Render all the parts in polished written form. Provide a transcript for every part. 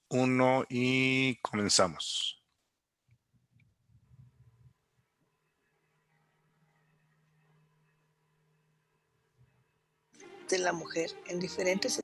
1 y comenzamos. De la mujer en diferentes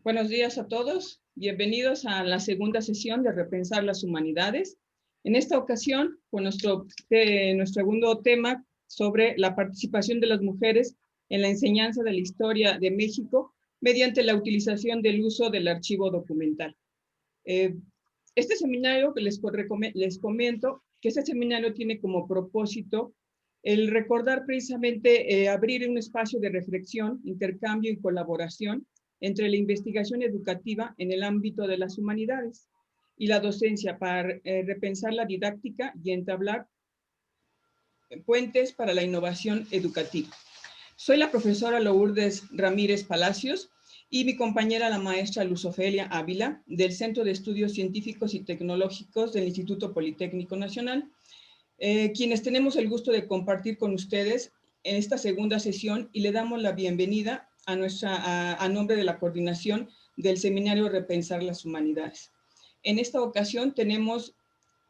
Buenos días a todos. Bienvenidos a la segunda sesión de Repensar las Humanidades. En esta ocasión, con nuestro segundo tema sobre la participación de las mujeres en la enseñanza de la historia de México mediante la utilización del uso del archivo documental. Este seminario que les comento, que este seminario tiene como propósito el recordar precisamente abrir un espacio de reflexión, intercambio y colaboración entre la investigación educativa en el ámbito de las humanidades y la docencia para repensar la didáctica y entablar puentes para la innovación educativa. Soy la profesora Lourdes Ramírez Palacios y mi compañera la maestra Luz Ofelia Ávila del Centro de Estudios Científicos y Tecnológicos del Instituto Politécnico Nacional, quienes tenemos el gusto de compartir con ustedes en esta segunda sesión y le damos la bienvenida a nombre de la coordinación del Seminario Repensar las Humanidades. En esta ocasión tenemos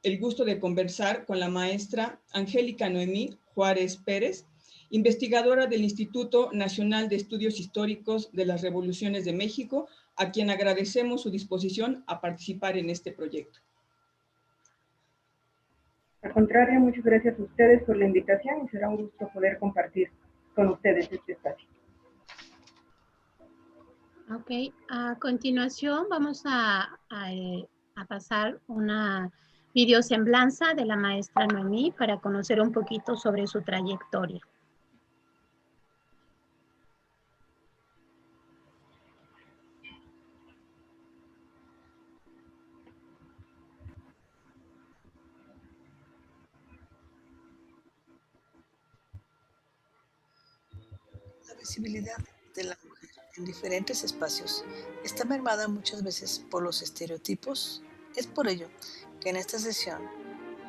el gusto de conversar con la maestra Angélica Noemí Juárez Pérez, investigadora del Instituto Nacional de Estudios Históricos de las Revoluciones de México, a quien agradecemos su disposición a participar en este proyecto. Al contrario, muchas gracias a ustedes por la invitación y será un gusto poder compartir con ustedes este espacio. Ok, a continuación vamos a pasar una videosemblanza de la maestra Noemí para conocer un poquito sobre su trayectoria. La visibilidad de la mujer en diferentes espacios está mermada muchas veces por los estereotipos. Es por ello que en esta sesión,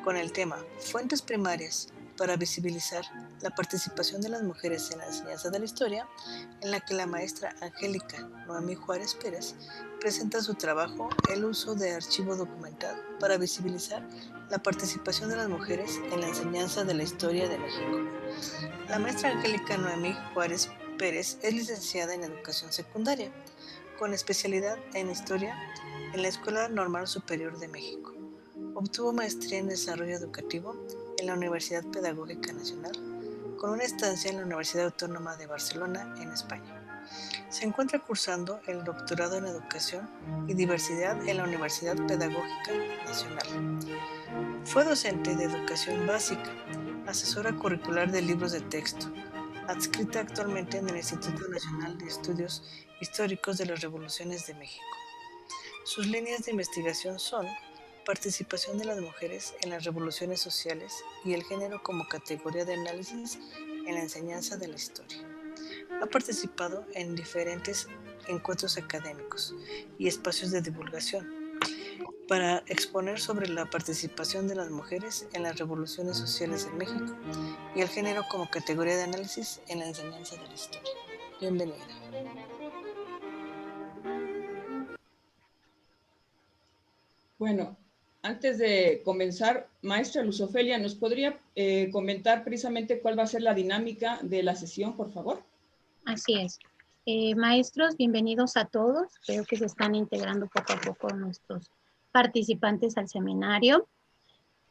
con el tema Fuentes primarias para visibilizar la participación de las mujeres en la enseñanza de la historia, en la que la maestra Angélica Noemí Juárez Pérez presenta su trabajo El uso de archivo documental para visibilizar la participación de las mujeres en la enseñanza de la historia de México. La maestra Angélica Noemí Juárez Pérez es licenciada en Educación Secundaria, con especialidad en Historia en la Escuela Normal Superior de México. Obtuvo maestría en Desarrollo Educativo en la Universidad Pedagógica Nacional, con una estancia en la Universidad Autónoma de Barcelona, en España. Se encuentra cursando el doctorado en Educación y Diversidad en la Universidad Pedagógica Nacional. Fue docente de Educación Básica, asesora curricular de libros de texto, adscrita actualmente en el Instituto Nacional de Estudios Históricos de las Revoluciones de México. Sus líneas de investigación son participación de las mujeres en las revoluciones sociales y el género como categoría de análisis en la enseñanza de la historia. Ha participado en diferentes encuentros académicos y espacios de divulgación para exponer sobre la participación de las mujeres en las revoluciones sociales en México y el género como categoría de análisis en la enseñanza de la historia. Bienvenida. Bueno, antes de comenzar, maestra Luz Ofelia, ¿nos podría comentar precisamente cuál va a ser la dinámica de la sesión, por favor? Así es. Maestros, bienvenidos a todos. Creo que se están integrando poco a poco nuestros participantes al seminario.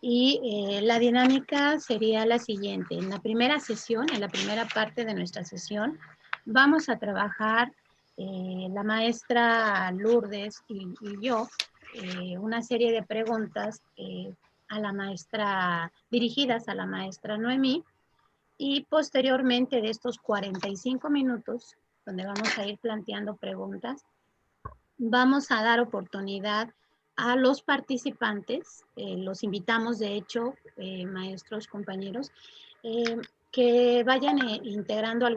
Y la dinámica sería la siguiente. En la primera sesión, en la primera parte de nuestra sesión, vamos a trabajar la maestra Lourdes y yo una serie de preguntas a la maestra, dirigidas a la maestra Noemí, y posteriormente de estos 45 minutos, donde vamos a ir planteando preguntas, vamos a dar oportunidad a los participantes, los invitamos de hecho, maestros, compañeros, que vayan integrando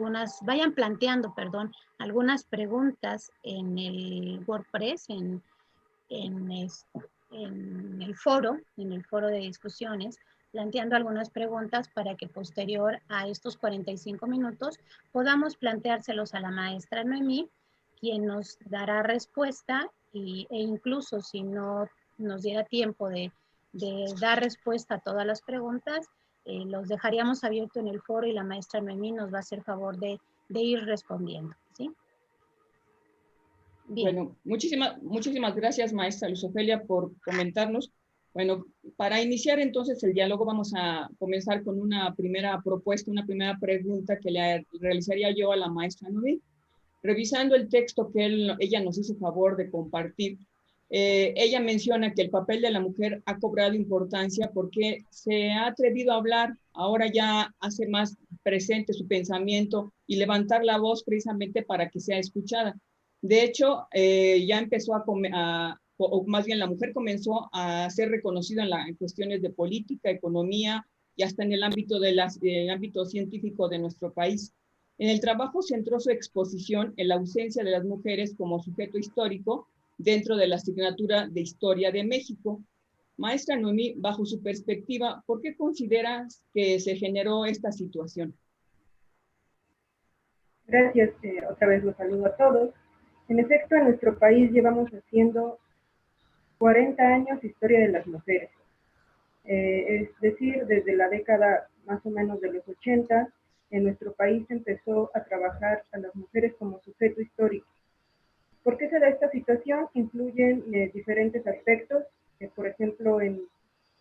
vayan planteando, perdón, algunas preguntas en el WordPress, en el foro de discusiones, planteando algunas preguntas para que posterior a estos 45 minutos podamos planteárselos a la maestra Noemí, quien nos dará respuesta e incluso si no nos diera tiempo de dar respuesta a todas las preguntas, los dejaríamos abierto en el foro y la maestra Noemí nos va a hacer favor de ir respondiendo, ¿sí? Bien. Bueno, muchísimas gracias, maestra Luz Ofelia, por comentarnos. Bueno, para iniciar entonces el diálogo vamos a comenzar con una primera propuesta, una primera pregunta que le realizaría yo a la maestra Noemí. Revisando el texto que ella nos hizo favor de compartir, ella menciona que el papel de la mujer ha cobrado importancia porque se ha atrevido a hablar, ahora ya hace más presente su pensamiento y levantar la voz precisamente para que sea escuchada. De hecho, ya empezó o más bien la mujer comenzó a ser reconocida en cuestiones de política, economía y hasta en el ámbito, ámbito científico de nuestro país. En el trabajo centró su exposición en la ausencia de las mujeres como sujeto histórico dentro de la asignatura de Historia de México. Maestra Noemí, bajo su perspectiva, ¿por qué consideras que se generó esta situación? Gracias, otra vez los saludo a todos. En efecto, en nuestro país llevamos haciendo 40 años historia de las mujeres. Es decir, desde la década más o menos de los 80, en nuestro país empezó a trabajar a las mujeres como sujeto histórico. ¿Por qué se da esta situación? Influyen diferentes aspectos, por ejemplo, en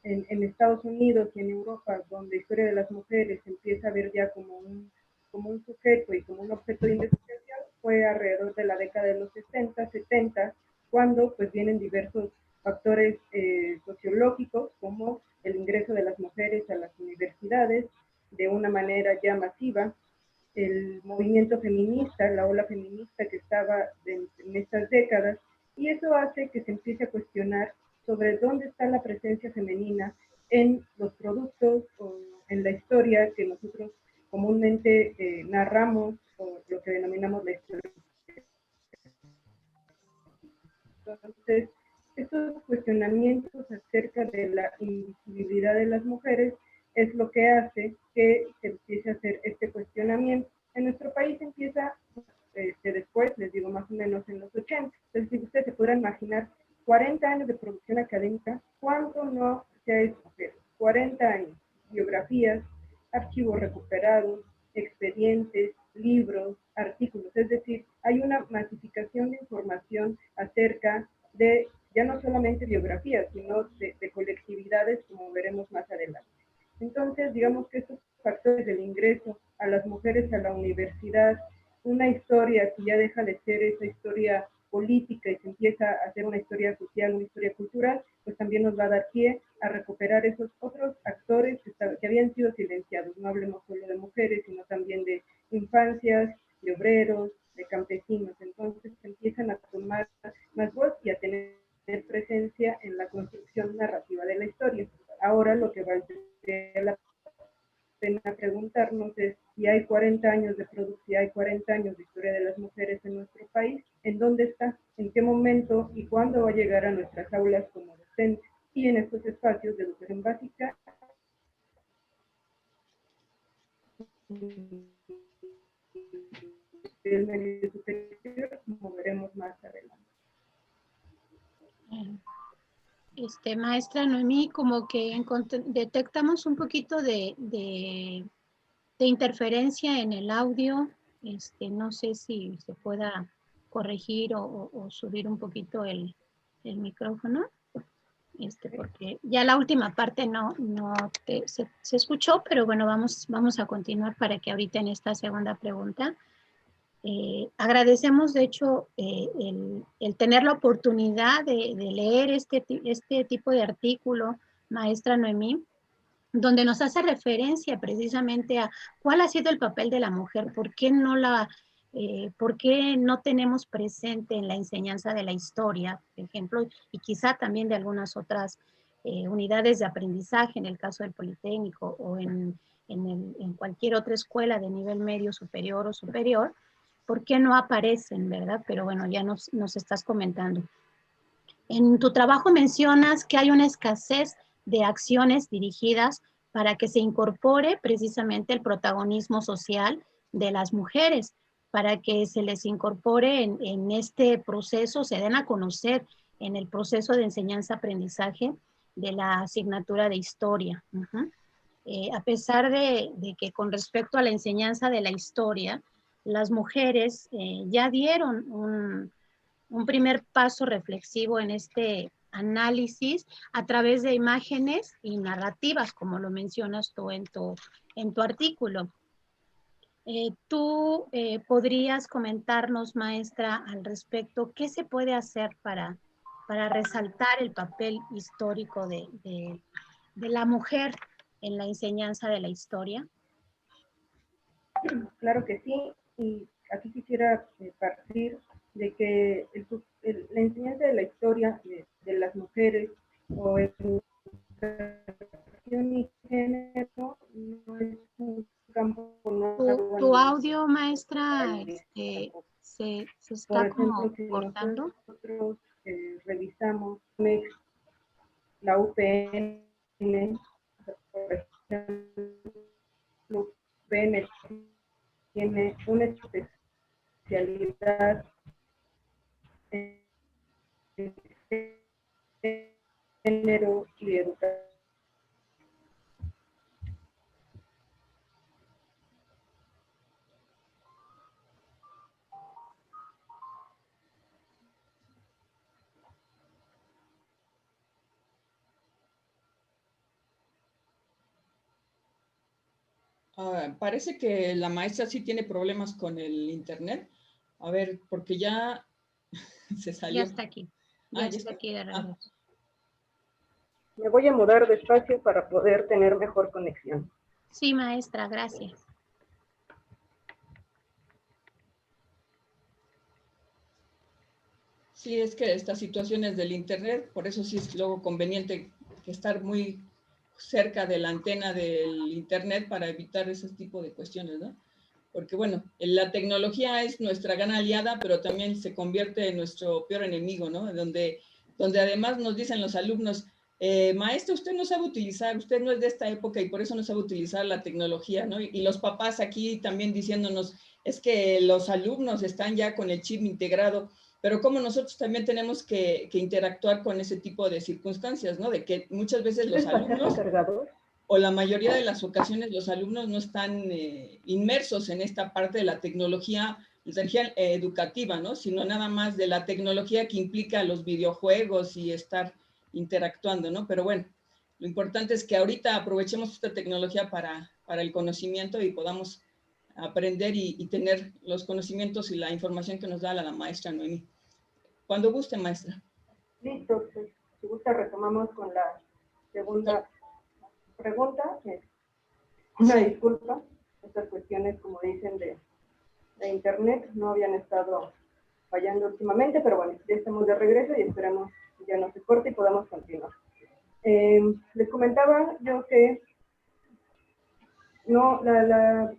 Estados Unidos y en Europa, donde la historia de las mujeres se empieza a ver ya como un sujeto y como un objeto de investigación, fue alrededor de la década de los 60, 70, cuando pues vienen diversos factores sociológicos, como el ingreso de las mujeres a las universidades de una manera ya masiva, el movimiento feminista, la ola feminista que estaba en estas décadas, y eso hace que se empiece a cuestionar sobre dónde está la presencia femenina en los productos o en la historia que nosotros comúnmente narramos, o lo que denominamos la historia. Entonces, estos cuestionamientos acerca de la invisibilidad de las mujeres es lo que hace que se empiece a hacer este cuestionamiento. En nuestro país empieza después, les digo más o menos en los 80. Entonces, si ustedes se podrán imaginar, 40 años de producción académica, ¿cuánto no se ha hecho mujer? 40 años, biografías, archivos recuperados, expedientes, libros, artículos. Es decir, hay una masificación de información acerca de ya no solamente biografías, sino de colectividades, como veremos más adelante. Entonces, digamos que estos factores del ingreso a las mujeres a la universidad, una historia que ya deja de ser esa historia política y se empieza a hacer una historia social, una historia cultural, pues también nos va a dar pie a recuperar esos otros actores que habían sido silenciados. No hablemos solo de mujeres, sino también de infancias, de obreros, de campesinos. Entonces se empiezan a tomar más voz y a tener presencia en la construcción narrativa de la historia. Ahora lo que valdría la pena preguntarnos es si hay 40 años de producción, si hay 40 años de historia de las mujeres en nuestro país, ¿en dónde está? ¿En qué momento y cuándo va a llegar a nuestras aulas como docentes? Y en estos espacios de educación básica, del medio superior, como veremos más adelante. Maestra Noemí, como que detectamos un poquito de interferencia en el audio. No sé si se pueda corregir o subir un poquito el micrófono. porque ya la última parte se escuchó, pero bueno, vamos a continuar para que ahorita en esta segunda pregunta. Agradecemos, de hecho, el tener la oportunidad de leer este tipo de artículo, maestra Noemí, donde nos hace referencia precisamente a cuál ha sido el papel de la mujer, por qué no tenemos presente en la enseñanza de la historia, por ejemplo, y quizá también de algunas otras unidades de aprendizaje, en el caso del Politécnico o en cualquier otra escuela de nivel medio superior o superior, ¿por qué no aparecen, verdad? Pero bueno, ya nos estás comentando. En tu trabajo mencionas que hay una escasez de acciones dirigidas para que se incorpore precisamente el protagonismo social de las mujeres, para que se les incorpore en este proceso, se den a conocer en el proceso de enseñanza-aprendizaje de la asignatura de historia. A pesar de que con respecto a la enseñanza de la historia, las mujeres ya dieron un primer paso reflexivo en este análisis a través de imágenes y narrativas, como lo mencionas tú en tu artículo. ¿Tú podrías comentarnos, maestra, al respecto, qué se puede hacer para resaltar el papel histórico de la mujer en la enseñanza de la historia? Claro que sí, y aquí quisiera partir de que la enseñanza de la historia de las mujeres o educación y género no es un campo nuevo. Tu audio, maestra, se Por está ejemplo, como si cortando. nosotros revisamos la UPN, por ejemplo, UPN tiene una especialidad en género y educación. Parece que la maestra sí tiene problemas con el internet. A ver, porque ya se salió. Ya está aquí. Ya está aquí de regreso. Me voy a mudar de espacio para poder tener mejor conexión. Sí, maestra, gracias. Sí, es que estas situaciones del internet, por eso sí es luego conveniente que estar muy cerca de la antena del internet para evitar ese tipo de cuestiones, ¿no? Porque bueno, la tecnología es nuestra gran aliada, pero también se convierte en nuestro peor enemigo, ¿no? Donde además nos dicen los alumnos, maestro, usted no sabe utilizar, usted no es de esta época y por eso no sabe utilizar la tecnología, ¿no? Y los papás aquí también diciéndonos, es que los alumnos están ya con el chip integrado, pero como nosotros también tenemos que interactuar con ese tipo de circunstancias, ¿no? De que muchas veces los alumnos, o la mayoría de las ocasiones, los alumnos no están inmersos en esta parte de la tecnología educativa, ¿no? Sino nada más de la tecnología que implica los videojuegos y estar interactuando, ¿no? Pero bueno, lo importante es que ahorita aprovechemos esta tecnología para el conocimiento y podamos aprender y tener los conocimientos y la información que nos da la maestra Noemí. Cuando guste, maestra. Listo, pues, si gusta retomamos con la segunda pregunta. Una disculpa, estas cuestiones, como dicen, de internet no habían estado fallando últimamente, pero bueno, ya estamos de regreso y esperamos que ya no se corte y podamos continuar. Les comentaba yo que no, la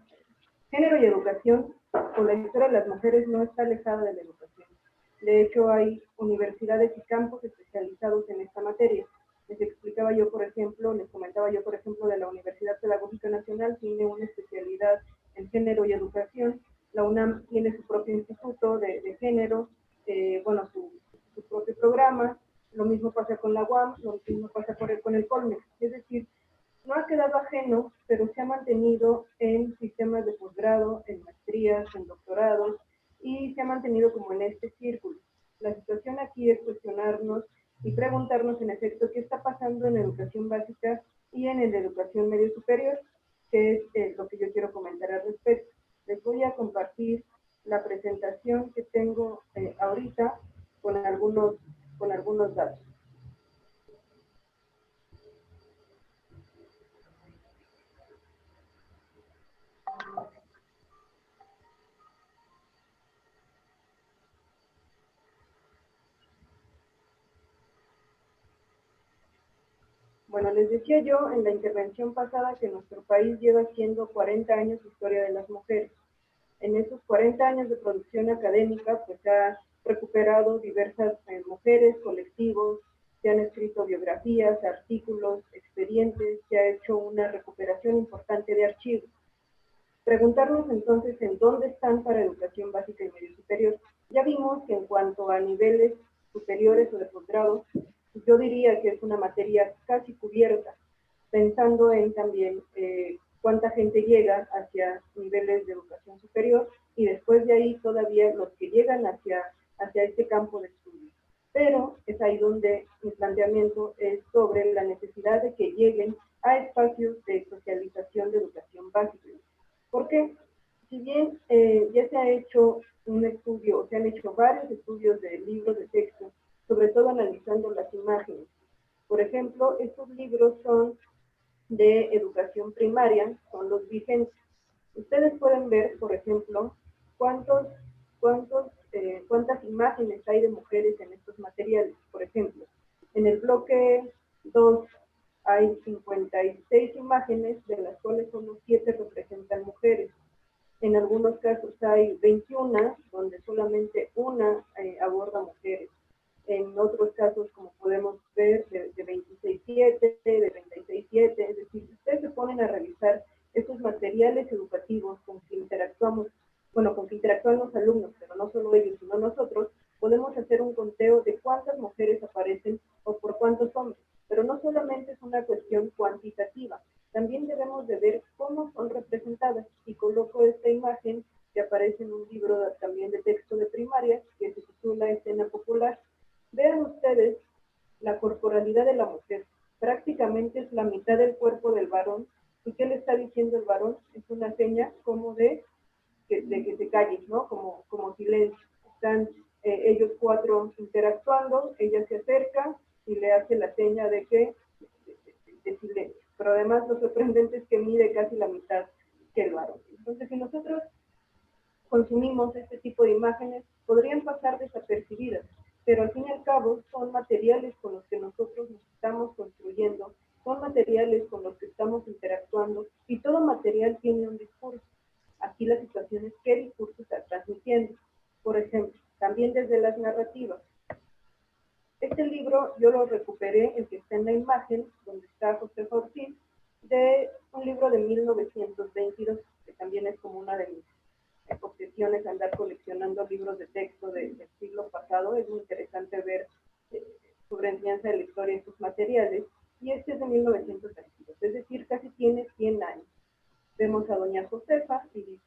género y educación o la historia de las mujeres no está alejada de la educación. De hecho, hay universidades y campos especializados en esta materia. Les comentaba yo, por ejemplo, de la Universidad Pedagógica Nacional, tiene una especialidad en género y educación. La UNAM tiene su propio instituto de género, su propio programa. Lo mismo pasa con la UAM, lo mismo pasa con el Colmex. Es decir, no ha quedado ajeno, pero se ha mantenido en sistemas de posgrado, en maestrías, en doctorados, y se ha mantenido como en este círculo. La situación aquí es cuestionarnos y preguntarnos en efecto qué está pasando en la educación básica y en la educación medio superior, que es lo que yo quiero comentar al respecto. Les voy a compartir la presentación que tengo ahorita con algunos datos. Bueno, les decía yo en la intervención pasada que nuestro país lleva haciendo 40 años de historia de las mujeres. En esos 40 años de producción académica, pues ha recuperado diversas mujeres, colectivos, se han escrito biografías, artículos, expedientes, se ha hecho una recuperación importante de archivos. Preguntarnos entonces en dónde están para educación básica y medio superior. Ya vimos que en cuanto a niveles superiores o de posgrado, yo diría que es una materia casi cubierta, pensando en también cuánta gente llega hacia niveles de educación superior y después de ahí todavía los que llegan hacia este campo de estudio. Pero es ahí donde mi planteamiento es sobre la necesidad de que lleguen a espacios de socialización de educación básica. Porque si bien ya se ha hecho un estudio, o se han hecho varios estudios de libros de texto, sobre todo analizando las imágenes. Por ejemplo, estos libros son de educación primaria, son los vigentes. Ustedes pueden ver, por ejemplo, cuántas imágenes hay de mujeres en estos materiales. Por ejemplo, en el bloque 2 hay 56 imágenes, de las cuales solo 7 representan mujeres. En algunos casos hay 21, donde solamente una aborda mujeres. En otros casos, como podemos ver, de 26.7, de 36.7, es decir, si ustedes se ponen a revisar estos materiales educativos con que interactuamos, bueno, con que interactúan los alumnos, pero no solo ellos, sino nosotros, podemos hacer un conteo de cuántas mujeres aparecen o por cuántos hombres. Pero no solamente es una cuestión cuantitativa, también debemos de ver cómo son representadas. Y coloco esta imagen que aparece en un libro también de texto de primaria, que se titula Escena Popular. Vean ustedes la corporalidad de la mujer. Prácticamente es la mitad del cuerpo del varón. ¿Y qué le está diciendo el varón? Es una seña como de que se calle, ¿no? Como silencio. Están ellos 4 interactuando, ella se acerca y le hace la seña de silencio. Pero además lo sorprendente es que mide casi la mitad que el varón. Entonces, si nosotros consumimos este tipo de imágenes, podrían pasar desapercibidas, pero al fin y al cabo son materiales con los que nosotros nos estamos construyendo, son materiales con los que estamos interactuando, y todo material tiene un discurso. Aquí la situación es qué discurso está transmitiendo. Por ejemplo, también desde las narrativas. Este libro yo lo recuperé, el que está en la imagen, donde está Josefa Ortiz, de un libro de 1922, que también es como una de mis obsesiones, andar coleccionando libros de texto del siglo pasado. Es muy interesante ver sobre enseñanza de la historia en sus materiales, y este es de 1922, es decir, casi tiene 100 años. Vemos a doña Josefa y dice: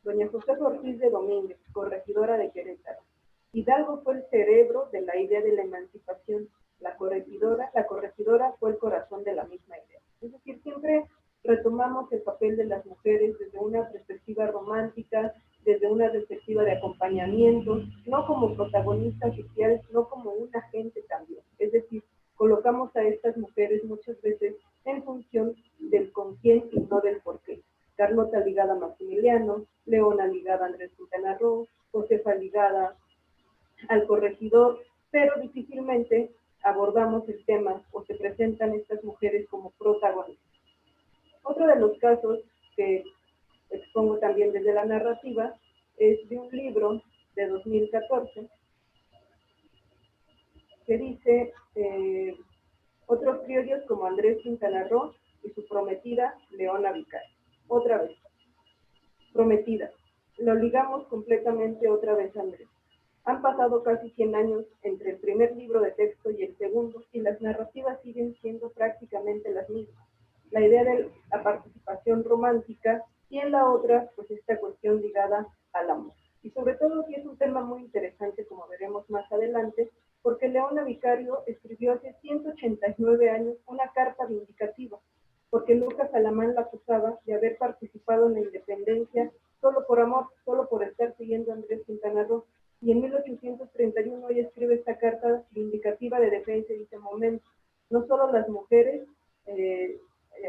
doña Josefa Ortiz de Domínguez, corregidora de Querétaro. Hidalgo fue el cerebro de la idea de la emancipación. La corregidora fue el corazón de la misma idea. Es decir, siempre retomamos el papel de las mujeres desde una perspectiva romántica, desde una perspectiva de acompañamiento, no como protagonista oficial, no como un agente también. Es decir, colocamos a estas mujeres muchas veces en función del con quién y no del por qué. Carlota ligada a Maximiliano, Leona ligada a Andrés Quintana Roo, Josefa ligada al corregidor, pero difícilmente abordamos el tema o se presentan estas mujeres como protagonistas. Otro de los casos que expongo también desde la narrativa es de un libro de 2014 que dice otros criollos como Andrés Quintana Roo y su prometida Leona Vicario. Otra vez, prometida. Lo ligamos completamente otra vez a Andrés. Han pasado casi 100 años entre el primer libro de texto y el segundo, y las narrativas siguen siendo prácticamente las mismas. La idea de la participación romántica, y en la otra, pues esta cuestión ligada al amor. Y sobre todo, sí es un tema muy interesante, como veremos más adelante, porque Leona Vicario es escribió hace 189 años una carta vindicativa, porque Lucas Alamán la acusaba de haber participado en la independencia solo por amor, solo por estar siguiendo a Andrés Quintana Roo. Y en 1831 ella escribe esta carta vindicativa de defensa y dice: momento, no solo las mujeres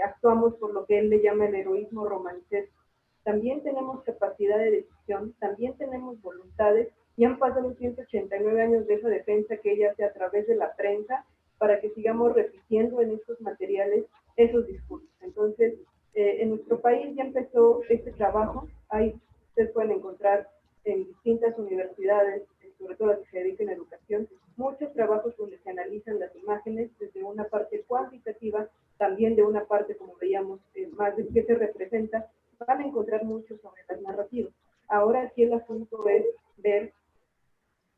actuamos por lo que él le llama el heroísmo romancesco, también tenemos capacidad de decisión, también tenemos voluntades, y han pasado 189 años de esa defensa que ella hace a través de la prensa para que sigamos repitiendo en estos materiales esos discursos. Entonces, en nuestro país ya empezó este trabajo. Ahí ustedes pueden encontrar en distintas universidades, sobre todo las que se dedican a educación, muchos trabajos donde se analizan las imágenes desde una parte cuantitativa, también de una parte, como veíamos, más de qué se representa. Van a encontrar mucho sobre las narrativas. Ahora aquí el asunto es ver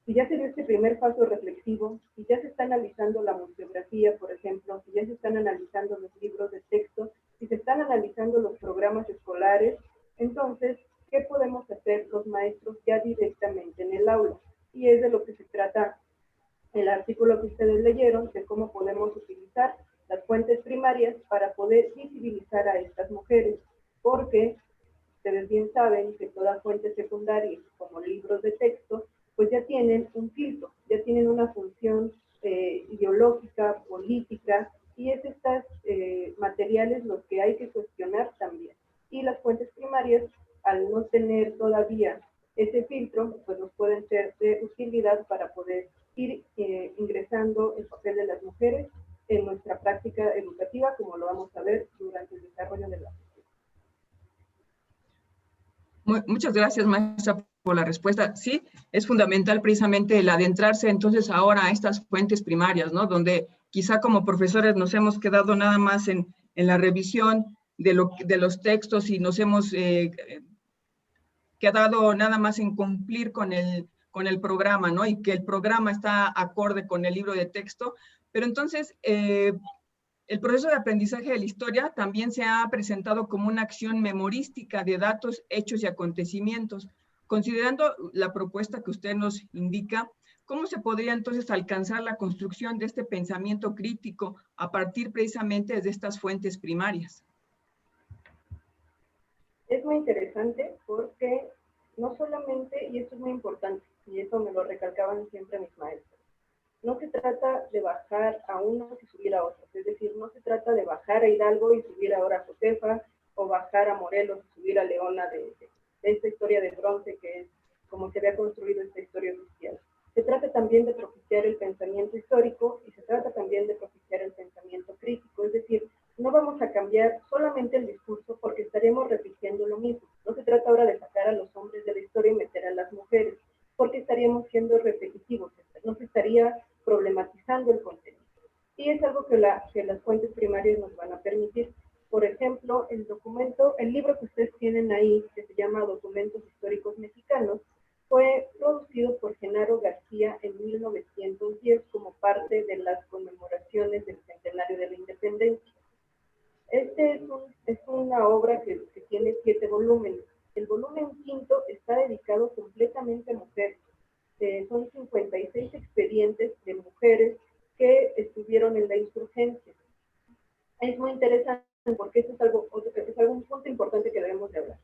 si ya se dio este primer paso reflexivo, si ya se está analizando la museografía, por ejemplo, si ya se están analizando los libros de texto, si se están analizando los programas escolares. Entonces, ¿qué podemos hacer los maestros ya directamente en el aula? Y es de lo que se trata el artículo que ustedes leyeron, de cómo podemos utilizar las fuentes primarias para poder visibilizar a estas mujeres, porque ustedes bien saben que toda fuente secundaria, como libros de texto, pues ya tienen un filtro, ya tienen una función ideológica, política, y es estos materiales los que hay que cuestionar también. Y las fuentes primarias, al no tener todavía ese filtro, pues nos pueden ser de utilidad para poder ir ingresando el papel de las mujeres en nuestra práctica educativa, como lo vamos a ver durante el desarrollo de la sesión. Muchas gracias, maestra, por la respuesta. Sí, es fundamental precisamente el adentrarse entonces ahora a estas fuentes primarias, ¿no? Donde quizá como profesores nos hemos quedado nada más en la revisión de los textos y nos hemos quedado nada más en cumplir con el programa, ¿no? Y que el programa está acorde con el libro de texto. Pero entonces, el proceso de aprendizaje de la historia también se ha presentado como una acción memorística de datos, hechos y acontecimientos. Considerando la propuesta que usted nos indica, ¿cómo se podría entonces alcanzar la construcción de este pensamiento crítico a partir precisamente de estas fuentes primarias? Es muy interesante porque no solamente, y esto es muy importante, y eso me lo recalcaban siempre mis maestros, no se trata de bajar a unos y subir a otros, es decir, no se trata de bajar a Hidalgo y subir ahora a Josefa, o bajar a Morelos y subir a Leona de esta historia de bronce que es como se había construido esta historia oficial. Se trata también de propiciar el pensamiento histórico y se trata también de propiciar el pensamiento crítico, es decir, no vamos a cambiar solamente el discurso porque estaremos repitiendo lo mismo. No se trata ahora de sacar a los hombres de la historia y meter a las mujeres, porque estaríamos siendo repetitivos, no se estaría problematizando el contenido. Y es algo que las fuentes primarias nos van a permitir. Por ejemplo, el libro que ustedes tienen ahí, que se llama Documentos Históricos Mexicanos, fue producido por Genaro García en 1910 como parte de las conmemoraciones del centenario de la independencia. Este es una obra que tiene 7 volúmenes. El volumen quinto está dedicado completamente a mujeres. Son 56 expedientes de mujeres que estuvieron en la insurgencia. Es muy interesante porque eso es un punto importante que debemos de hablar.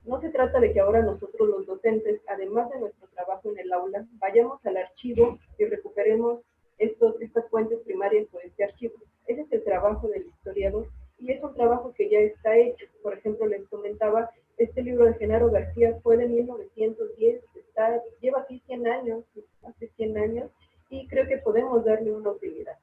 No se trata de que ahora nosotros los docentes, además de nuestro trabajo en el aula, vayamos al archivo y recuperemos estas fuentes primarias por este archivo. Ese es el trabajo del historiador y es un trabajo que ya está hecho. Por ejemplo, les comentaba, este libro de Genaro García fue de 1910, lleva aquí 100 años, hace 100 años, y creo que podemos darle una utilidad.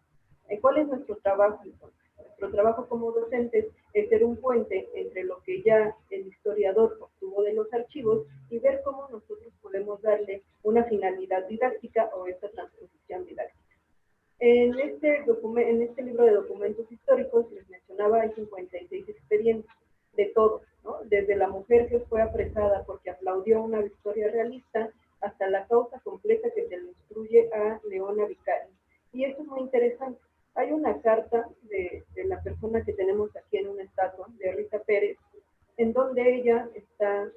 ¿Cuál es nuestro trabajo entonces? Nuestro trabajo como docentes es ser un puente entre lo que ya el historiador obtuvo de los archivos y ver cómo nosotros podemos darle una finalidad didáctica o esta transposición didáctica. En este libro de documentos históricos, les mencionaba, hay 56 expedientes de todo, ¿no? Desde la mujer que fue apresada porque aplaudió una victoria realista, hasta la causa completa que se le instruye a Leona Vicario. Y esto es muy interesante. Hay una carta de la persona que tenemos aquí en una estatua, de Rita Pérez, en donde ella está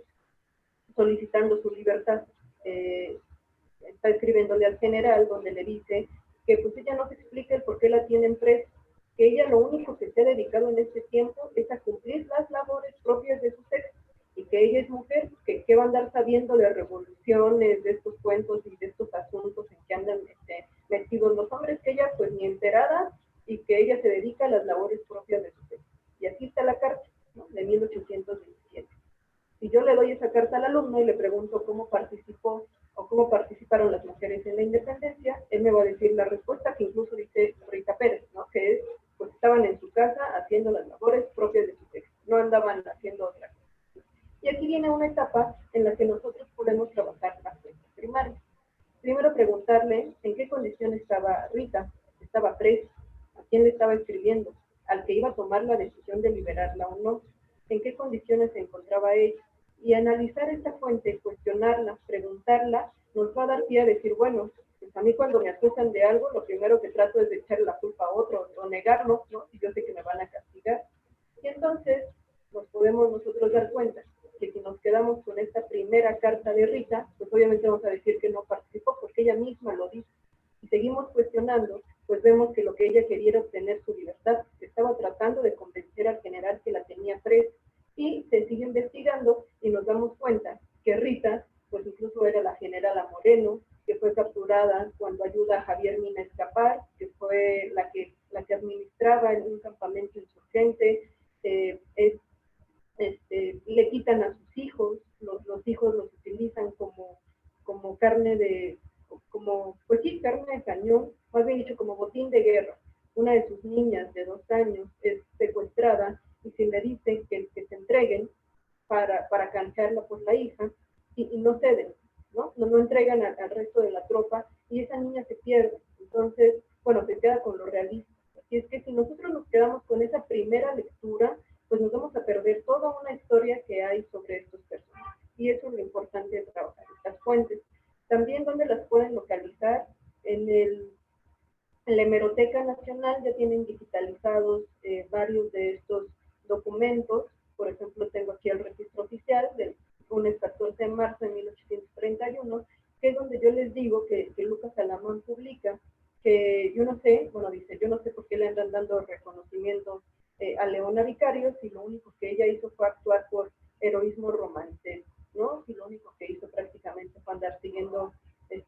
solicitando su libertad. Está escribiéndole al general, donde le dice que pues ella no se explica el por qué la tienen presa, que ella lo único que se ha dedicado en este tiempo es a cumplir las labores propias de su sexo, y que ella es mujer, que va a andar sabiendo de revoluciones, de estos cuentos y de estos asuntos en que andan metidos los hombres, que ella pues ni enterada, y que ella se dedica a las labores propias de su sexo. Y aquí está la carta, ¿no?, de 1827. Si yo le doy esa carta al alumno y le pregunto cómo participó o cómo participaron las mujeres en la independencia, él me va a decir la respuesta que incluso dice Rita Pérez, ¿no?, que es, pues estaban en su casa haciendo las labores propias de su sexo, no andaban haciendo otra cosa. Y aquí viene una etapa en la que nosotros podemos trabajar la cuenta primaria. Primero preguntarle en qué condición estaba Rita, estaba presa, a quién le estaba escribiendo, al que iba a tomar la decisión de liberarla o no, en qué condiciones se encontraba ella. Y analizar esta fuente, cuestionarla, preguntarla, nos va a dar pie a decir, bueno, pues a mí cuando me acusan de algo, lo primero que trato es de echarle la culpa a otro o negarlo, ¿no?, si yo sé que me van a castigar. Y entonces nos podemos nosotros dar cuenta que si nos quedamos con esta primera carta de Rita, pues obviamente vamos a decir que no participó porque ella misma lo dice. Si seguimos cuestionando, pues vemos que lo que ella quería era obtener su libertad, que estaba tratando de convencer al general que la tenía presa, y se sigue investigando y nos damos cuenta que Rita, pues incluso era la generala Moreno, que fue capturada cuando ayuda a Javier Mina a escapar, que fue la que administraba en un campamento insurgente, le quitan a sus hijos, los hijos los utilizan como carne de, pues sí, carne de cañón, más bien dicho, como botín de guerra. Una de sus niñas de 2 años es secuestrada y se le dice que se entreguen para canjearla por la hija, y no ceden, no entregan al resto de la tropa, y esa niña se pierde. Entonces, bueno, se queda con lo realista. Así es que si nosotros nos quedamos con esa primera lectura, pues nos vamos a perder toda una historia que hay sobre estos personajes. Y eso es lo importante de trabajar estas fuentes. También donde las pueden localizar, en la Hemeroteca Nacional ya tienen digitalizados varios de estos documentos. Por ejemplo, tengo aquí el registro oficial del lunes 14 de marzo de 1831, que es donde yo les digo que Lucas Alamán publica que yo no sé, bueno, dice, yo no sé por qué le andan dando reconocimiento a Leona Vicario, si lo único que ella hizo fue actuar por heroísmo romancesco, ¿no? Si lo único que hizo prácticamente fue andar siguiendo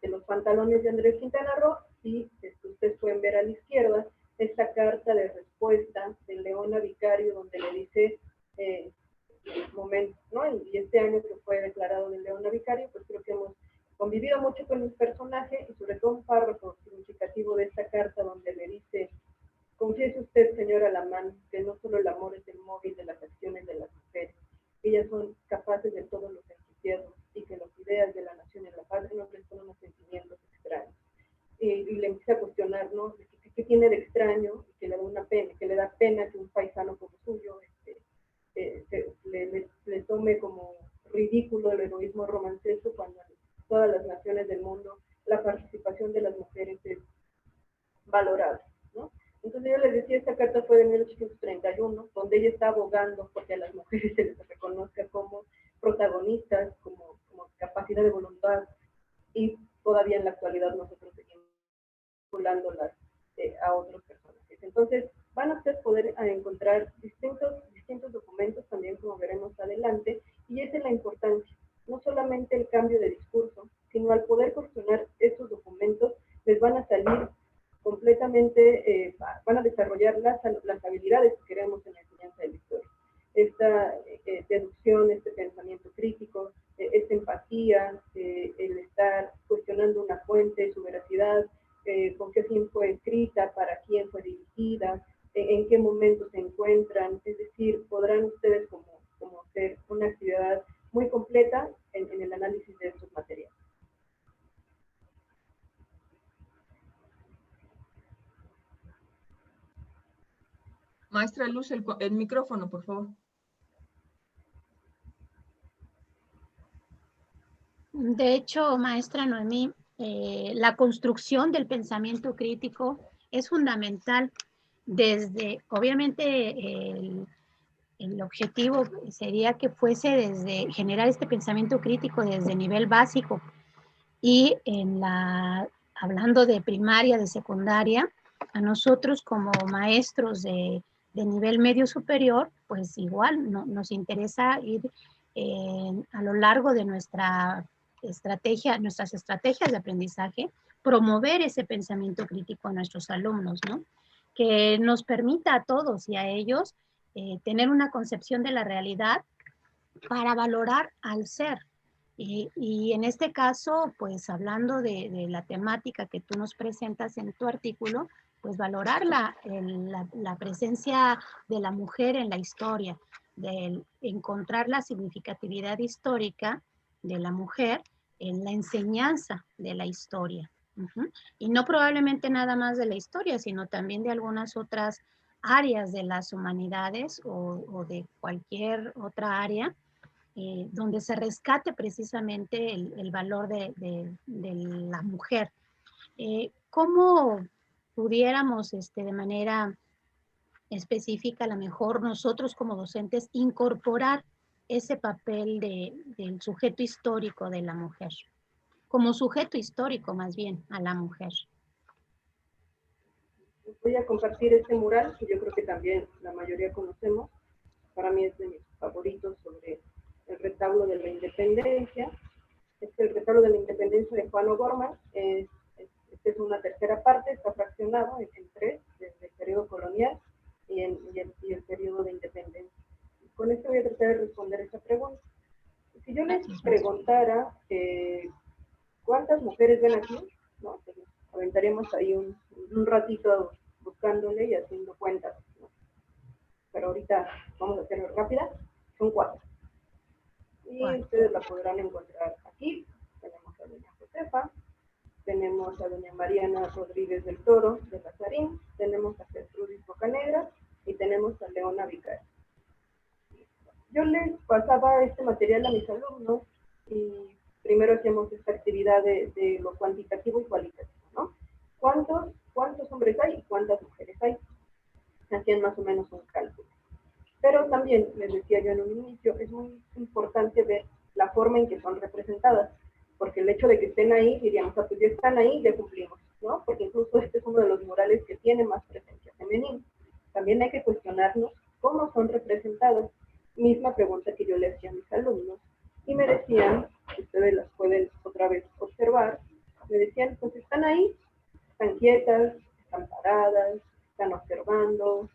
los pantalones de Andrés Quintana Roo. Y ustedes pueden ver a la izquierda esta carta de respuesta de Leona Vicario, donde le dice, momento, ¿no? Y este año que fue declarado de Leona Vicario, pues creo que hemos convivido mucho con el personaje, y sobre todo un párrafo significativo de esta carta donde le dice: confiese usted, señora Alamán, que no solo el amor es el móvil de las acciones de las mujeres, ellas son capaces de todos los entusiasmos, y que las ideas de la nación en la paz no son unos sentimientos extraños. Y le empieza a cuestionar, ¿no?, ¿qué tiene de extraño? Y que le da una pena, que le da pena que un paisano como suyo le tome como ridículo el heroísmo romancesco, cuando en todas las naciones del mundo la participación de las mujeres es valorada, ¿no? Entonces yo les decía, esta carta fue de 1831, donde ella está abogando porque a las mujeres se les reconozca como protagonistas, como capacidad de voluntad, y todavía en la actualidad nosotros seguimos vinculándolas a otros personajes. Entonces van a ustedes poder encontrar distintos documentos también, como veremos adelante, y esa es la importancia, no solamente el cambio de discurso, sino al poder cuestionar estos documentos, les van a salir completamente, van a desarrollar las habilidades que queremos en la enseñanza de la historia. Esta deducción, este pensamiento crítico, esta empatía, el estar cuestionando una fuente, su veracidad, con qué fin fue escrita, para quién fue dirigida, en qué momento se encuentran. Es decir, podrán ustedes como hacer una actividad muy completa en el análisis de estos materiales. Maestra Luz, el micrófono, por favor. De hecho, maestra Noemí, la construcción del pensamiento crítico es fundamental desde, obviamente, el objetivo sería que fuese desde generar este pensamiento crítico desde nivel básico, y hablando de primaria, de secundaria, a nosotros como maestros de nivel medio superior, pues igual nos interesa ir a lo largo de nuestras estrategias de aprendizaje, promover ese pensamiento crítico a nuestros alumnos, ¿no? Que nos permita a todos y a ellos tener una concepción de la realidad para valorar al ser. Y en este caso, pues hablando de la temática que tú nos presentas en tu artículo, pues valorar la presencia de la mujer en la historia, de encontrar la significatividad histórica de la mujer en la enseñanza de la historia. Y no probablemente nada más de la historia, sino también de algunas otras áreas de las humanidades o de cualquier otra área donde se rescate precisamente el valor de la mujer. ¿Cómo pudiéramos de manera específica, a lo mejor nosotros como docentes, incorporar ese papel del sujeto histórico de la mujer? Como sujeto histórico más bien a la mujer. Voy a compartir este mural que yo creo que también la mayoría conocemos. Para mí es de mis favoritos sobre el retablo de la independencia. Este es el retablo de la independencia de Juan O'Gorman. Esta es una tercera parte, está fraccionado en tres, desde el periodo colonial y el periodo de independencia. Con esto voy a tratar de responder esta pregunta. Si yo les preguntara cuántas mujeres ven aquí, ¿no? Aventaríamos ahí un ratito buscándole y haciendo cuentas, ¿no? Pero ahorita vamos a hacerlo rápida. Son 4. Y ustedes la podrán encontrar aquí. Tenemos a doña Josefa, tenemos a doña Mariana Rodríguez del Toro de Lazarín, tenemos a Gertrudis Bocanegra y tenemos a Leona Vicario. Yo les pasaba este material a mis alumnos y primero hacíamos esta actividad de lo cuantitativo y cualitativo, ¿no? ¿Cuántos hombres hay y cuántas mujeres hay? Hacían más o menos un cálculo. Pero también, les decía yo en un inicio, es muy importante ver la forma en que son representadas, porque el hecho de que estén ahí, diríamos, pues ya están ahí, ya cumplimos, ¿no? Porque incluso este es uno de los murales que tiene más presencia femenina. También hay que cuestionarnos cómo son representadas. Misma pregunta que yo le hacía a mis alumnos, y me decían, ustedes las pueden otra vez observar, me decían, pues están ahí, están quietas, están paradas, están observando,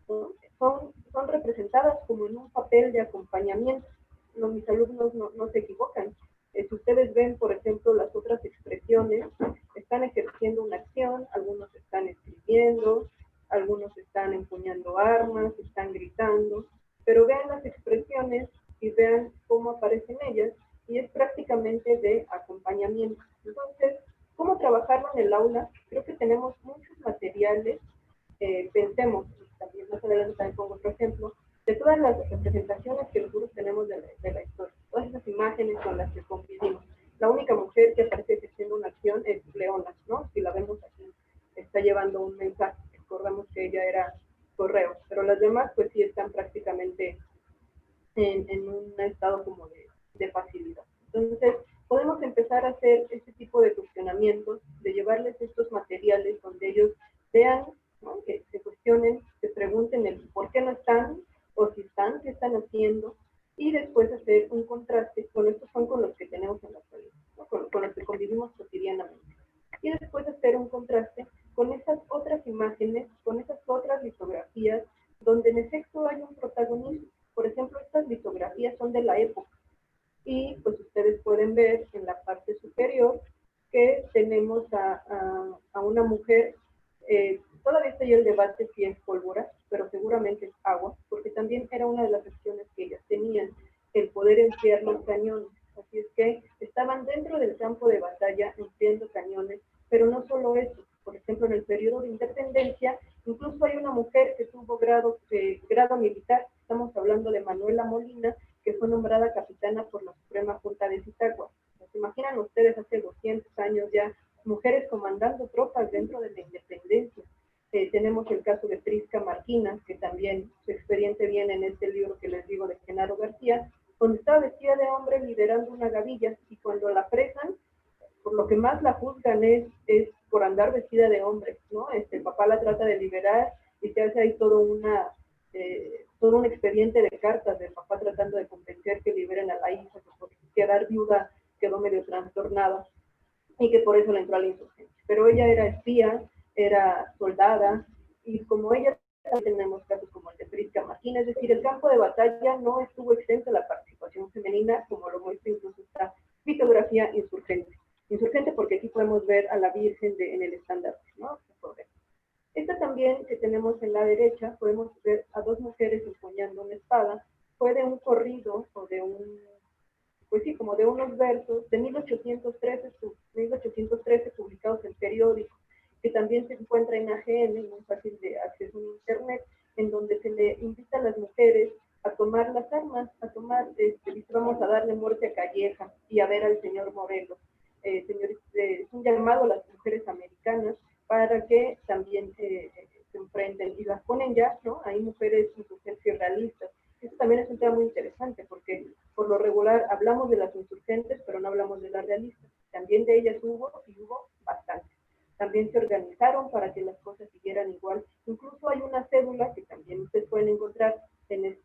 ¿no? Son representadas como en un papel de acompañamiento. No, mis alumnos no se equivocan. Si ustedes ven, por ejemplo, las otras expresiones, están ejerciendo una acción, algunos están escribiendo, algunos están empuñando armas, están gritando, pero vean las expresiones y vean cómo aparecen ellas, y es prácticamente de acompañamiento. Entonces, ¿cómo trabajarlo en el aula? Creo que tenemos muchos materiales. Pensemos, también más adelante también pongo otro ejemplo, de todas las representaciones que nosotros tenemos de la historia, todas esas imágenes con las que convivimos. La única mujer que aparece ejerciendo una acción es Leona, ¿no? Si la vemos aquí, está llevando un mensaje. Recordamos que ella era correo, pero las demás pues sí están prácticamente en un estado como de facilidad. Entonces, podemos empezar a hacer este tipo de cuestionamientos, de llevarles estos materiales donde ellos vean, ¿no? Que se cuestionen, se pregunten el por qué no están, o si están, qué están haciendo, y después hacer un contraste con estos son con los que tenemos en la actualidad, ¿no? con los que convivimos cotidianamente. Y después hacer un contraste con esas otras imágenes, con esas otras litografías, donde en efecto hay un protagonismo. Por ejemplo, estas litografías son de la época, y pues ustedes pueden ver en la parte superior que tenemos a una mujer. Todavía está ahí el debate si es pólvora, pero seguramente es agua, porque también era una de las acciones que ellas tenían, el poder enfriar los cañones. Así es que estaban dentro del campo de batalla enfriando cañones, pero no solo eso. Por ejemplo, en el periodo de independencia, incluso hay una mujer que tuvo grado militar. Estamos hablando de Manuela Molina, que fue nombrada capitana por la Suprema Junta de Zitácuaro. ¿Se imaginan ustedes hace 200 años ya mujeres comandando tropas dentro de la independencia? Tenemos el caso de Prisca Marquina, que también su expediente viene en este libro que les digo de Genaro García, donde estaba vestida de hombre liderando una gavilla, y cuando la apresan, por lo que más la juzgan es por andar vestida de hombre, ¿no? El papá la trata de liberar y se hace ahí todo un expediente de cartas del papá tratando de convencer que liberen a la hija, que por quedar viuda quedó medio trastornada y que por eso le entró a la insurgencia. Pero ella era espía, era soldada, y como ella tenemos casos como el de Prisca Martín, es decir, el campo de batalla no estuvo exento a la participación femenina, como lo muestra incluso esta fotografía insurgente. Insurgente porque aquí podemos ver a la Virgen en el estandarte, ¿no? Esta también que tenemos en la derecha, podemos ver a dos mujeres empuñando una espada, fue de un corrido o de pues sí, como de unos versos de 1813 publicados en periódico, que también se encuentra en AGN, muy fácil de acceso en internet, en donde se le invita a las mujeres a tomar las armas, vamos a darle muerte a Calleja y a ver al señor Morelos. Señores, es un llamado a las mujeres americanas para que también se enfrenten y las ponen ya, ¿no? Hay mujeres insurgentes realistas. Eso también es un tema muy interesante porque por lo regular hablamos de las insurgentes, pero no hablamos de las realistas. También de ellas hubo bastante. También se organizaron para que las cosas siguieran igual. Incluso hay una cédula que también ustedes pueden encontrar en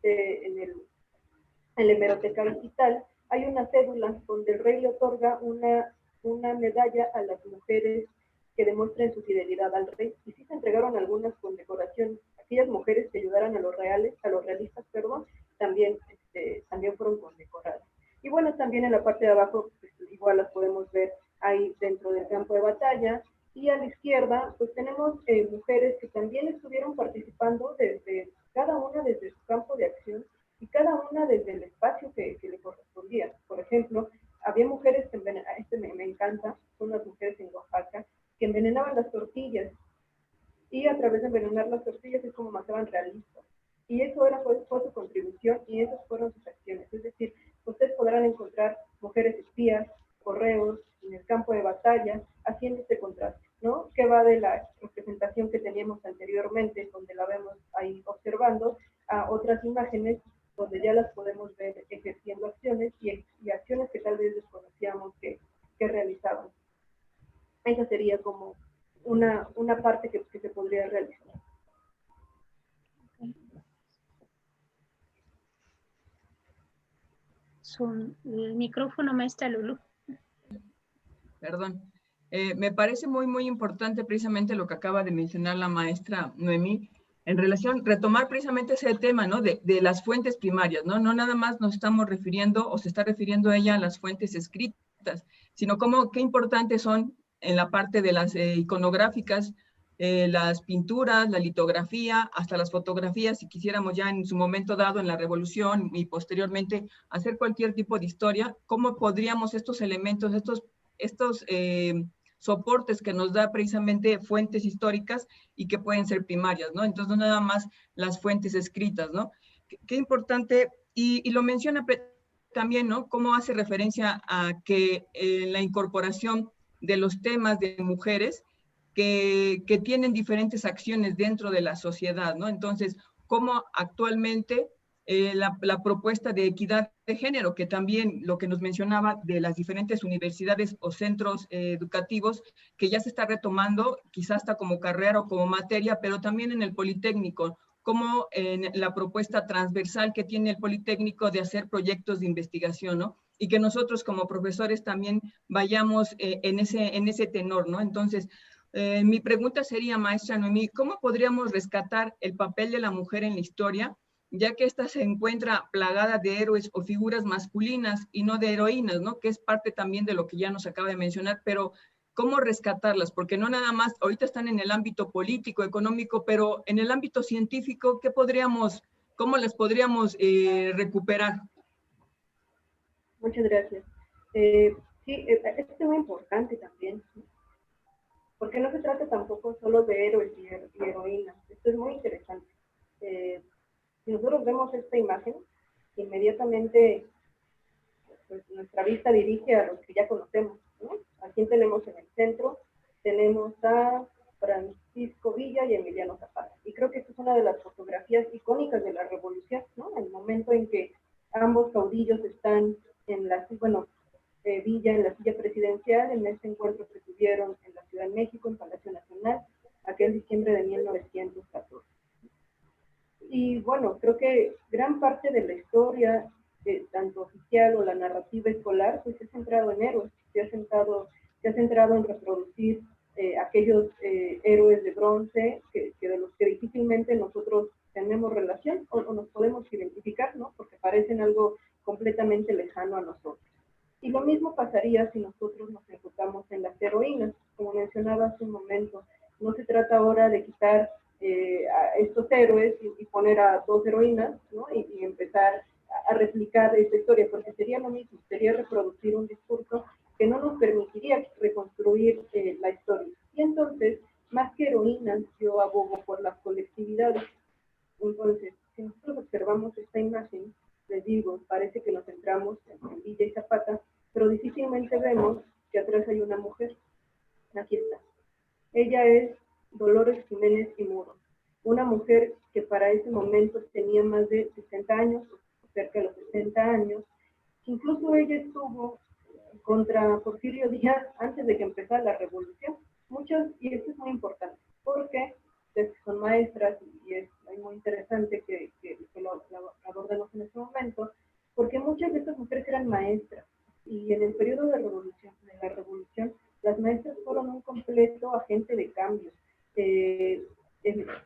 la hemeroteca digital. Hay una cédula donde el rey le otorga una medalla a las mujeres que demuestren su fidelidad al rey, y sí se entregaron algunas condecoraciones. Aquellas mujeres que ayudaran a los realistas, también fueron condecoradas. Y bueno, también en la parte de abajo, pues, igual las podemos ver ahí dentro del campo de batalla, y a la izquierda, pues tenemos mujeres que también estuvieron participando cada una desde su campo de acción, y cada una desde el espacio que le correspondía. Por ejemplo, había mujeres que me encanta, son las mujeres en Oaxaca, que envenenaban las tortillas, y a través de envenenar las tortillas es como mataban realistas. Y eso fue su contribución, y esas fueron sus acciones. Es decir, ustedes podrán encontrar mujeres espías, correos, en el campo de batalla, haciendo este contraste, ¿no? Que va de la representación que teníamos anteriormente, donde la vemos ahí observando, a otras imágenes donde ya las podemos ver ejerciendo acciones y acciones que tal vez desconocíamos que realizaban. Esa sería como una parte que se podría realizar. El micrófono, maestra Lulu. Perdón. Me parece muy, muy importante precisamente lo que acaba de mencionar la maestra Noemí, en relación, retomar precisamente ese tema, ¿no? De las fuentes primarias, ¿no? No nada más nos estamos refiriendo o se está refiriendo a ella a las fuentes escritas, sino qué importantes son en la parte de las iconográficas, las pinturas, la litografía, hasta las fotografías, si quisiéramos ya en su momento dado en la Revolución y posteriormente hacer cualquier tipo de historia, cómo podríamos estos elementos, estos soportes que nos da precisamente fuentes históricas y que pueden ser primarias, ¿no? Entonces, no nada más las fuentes escritas, ¿no? Qué importante, y lo menciona también, ¿no? Cómo hace referencia a que la incorporación de los temas de mujeres que tienen diferentes acciones dentro de la sociedad, ¿no? Entonces, cómo actualmente la propuesta de equidad de género, que también lo que nos mencionaba de las diferentes universidades o centros educativos, que ya se está retomando, quizás hasta como carrera o como materia, pero también en el Politécnico, como en la propuesta transversal que tiene el Politécnico de hacer proyectos de investigación, ¿no? Y que nosotros como profesores también vayamos en ese tenor, ¿no? Entonces, mi pregunta sería, maestra Noemí, ¿cómo podríamos rescatar el papel de la mujer en la historia, ya que ésta se encuentra plagada de héroes o figuras masculinas y no de heroínas, ¿no? Que es parte también de lo que ya nos acaba de mencionar, pero ¿cómo rescatarlas? Porque no nada más, ahorita están en el ámbito político, económico, pero en el ámbito científico, ¿cómo las podríamos recuperar? Muchas gracias. Sí, esto es muy importante también, porque no se trata tampoco solo de héroes y heroínas. Esto es muy interesante. Si nosotros vemos esta imagen, inmediatamente pues, nuestra vista dirige a los que ya conocemos, ¿no? ¿A quién tenemos en el centro? Tenemos a Francisco Villa y Emiliano Zapata. Y creo que esta es una de las fotografías icónicas de la Revolución, ¿no? El momento en que ambos caudillos están Villa en la silla presidencial en este encuentro que tuvieron en la Ciudad de México, en Palacio Nacional, aquel diciembre de 1914. Y bueno, creo que gran parte de la historia, tanto oficial o la narrativa escolar, pues se ha centrado en héroes, se ha centrado en reproducir aquellos héroes de bronce que de los que difícilmente nosotros tenemos relación o nos podemos identificar, ¿no? Porque parecen algo completamente lejano a nosotros. Y lo mismo pasaría si nosotros nos enfocamos en las heroínas. Como mencionaba hace un momento, no se trata ahora de quitar a estos héroes y poner a dos heroínas, ¿no? Y empezar a replicar esta historia, porque sería lo mismo, sería reproducir un discurso que no nos permitiría reconstruir la historia. Y entonces, más que heroínas, yo abogo por las colectividades. Entonces, si nosotros observamos esta imagen, les digo, parece que nos centramos en Villa y Zapata, pero difícilmente vemos que atrás hay una mujer. Aquí está. Ella es Dolores Jiménez y Muro, una mujer que para ese momento tenía más de 60 años, cerca de los 60 años. Incluso ella estuvo contra Porfirio Díaz antes de que empezara la revolución. Muchas, y esto es muy importante, porque son maestras y es muy interesante que lo abordemos en este momento, porque muchas de estas mujeres eran maestras y en el periodo de la revolución, las maestras fueron un completo agente de cambio.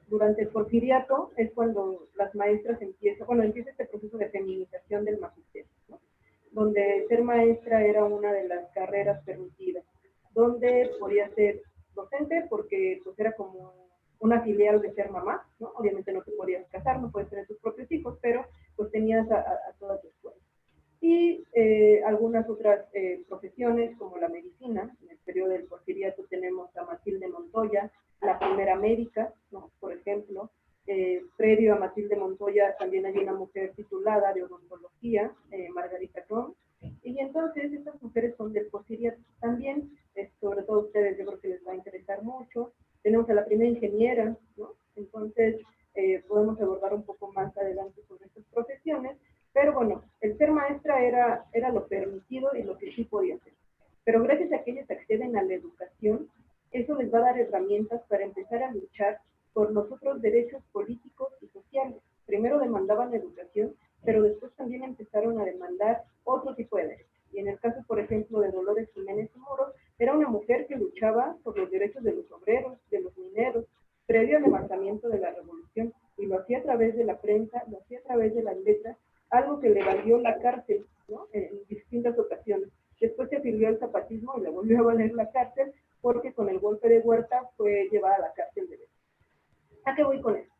Durante el porfiriato es cuando las maestras empieza este proceso de feminización del magisterio, ¿no? Donde ser maestra era una de las carreras permitidas, donde podía ser docente porque pues era como una filial de ser mamá, ¿no? Obviamente no te podías casar, no puedes tener tus propios hijos, pero pues tenías a toda tu escuela. Y algunas otras profesiones como la medicina. En el periodo del porfiriato tenemos a Matilde Montoya, la primera médica, ¿no? Por ejemplo. Previo a Matilde Montoya también hay una mujer titulada de odontología, Margarita Cron, y entonces estas mujeres son del porfiriato. También, sobre todo a ustedes, yo creo que les va a interesar mucho. Tenemos a la primera ingeniera, ¿no? Entonces podemos abordar un poco más adelante sobre estas profesiones. Pero bueno, el ser maestra era lo permitido y lo que sí podía hacer. Pero gracias a que ellas acceden a la educación, eso les va a dar herramientas para empezar a luchar por los otros derechos políticos y sociales. Primero demandaban educación, pero después también empezaron a demandar otro tipo de derechos. Y en el caso, por ejemplo, de Dolores Jiménez y Muro, era una mujer que luchaba por los derechos de los obreros, de los mineros, previo al levantamiento de la revolución, y lo hacía a través de la prensa, lo hacía a través de las letras, algo que le valió la cárcel, ¿no? En distintas ocasiones. Después se afilió al zapatismo y le volvió a valer la cárcel, porque con el golpe de Huerta fue llevada a la cárcel de Venezuela. ¿A qué voy con esto?